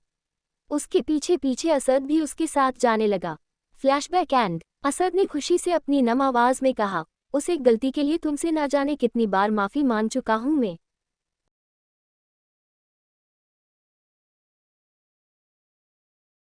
उसके पीछे पीछे असद भी उसके साथ जाने लगा। Flashback and. असद ने खुशी से अपनी नम आवाज में कहा, उस एक गलती के लिए तुमसे ना जाने कितनी बार माफी मांग चुका हूं मैं।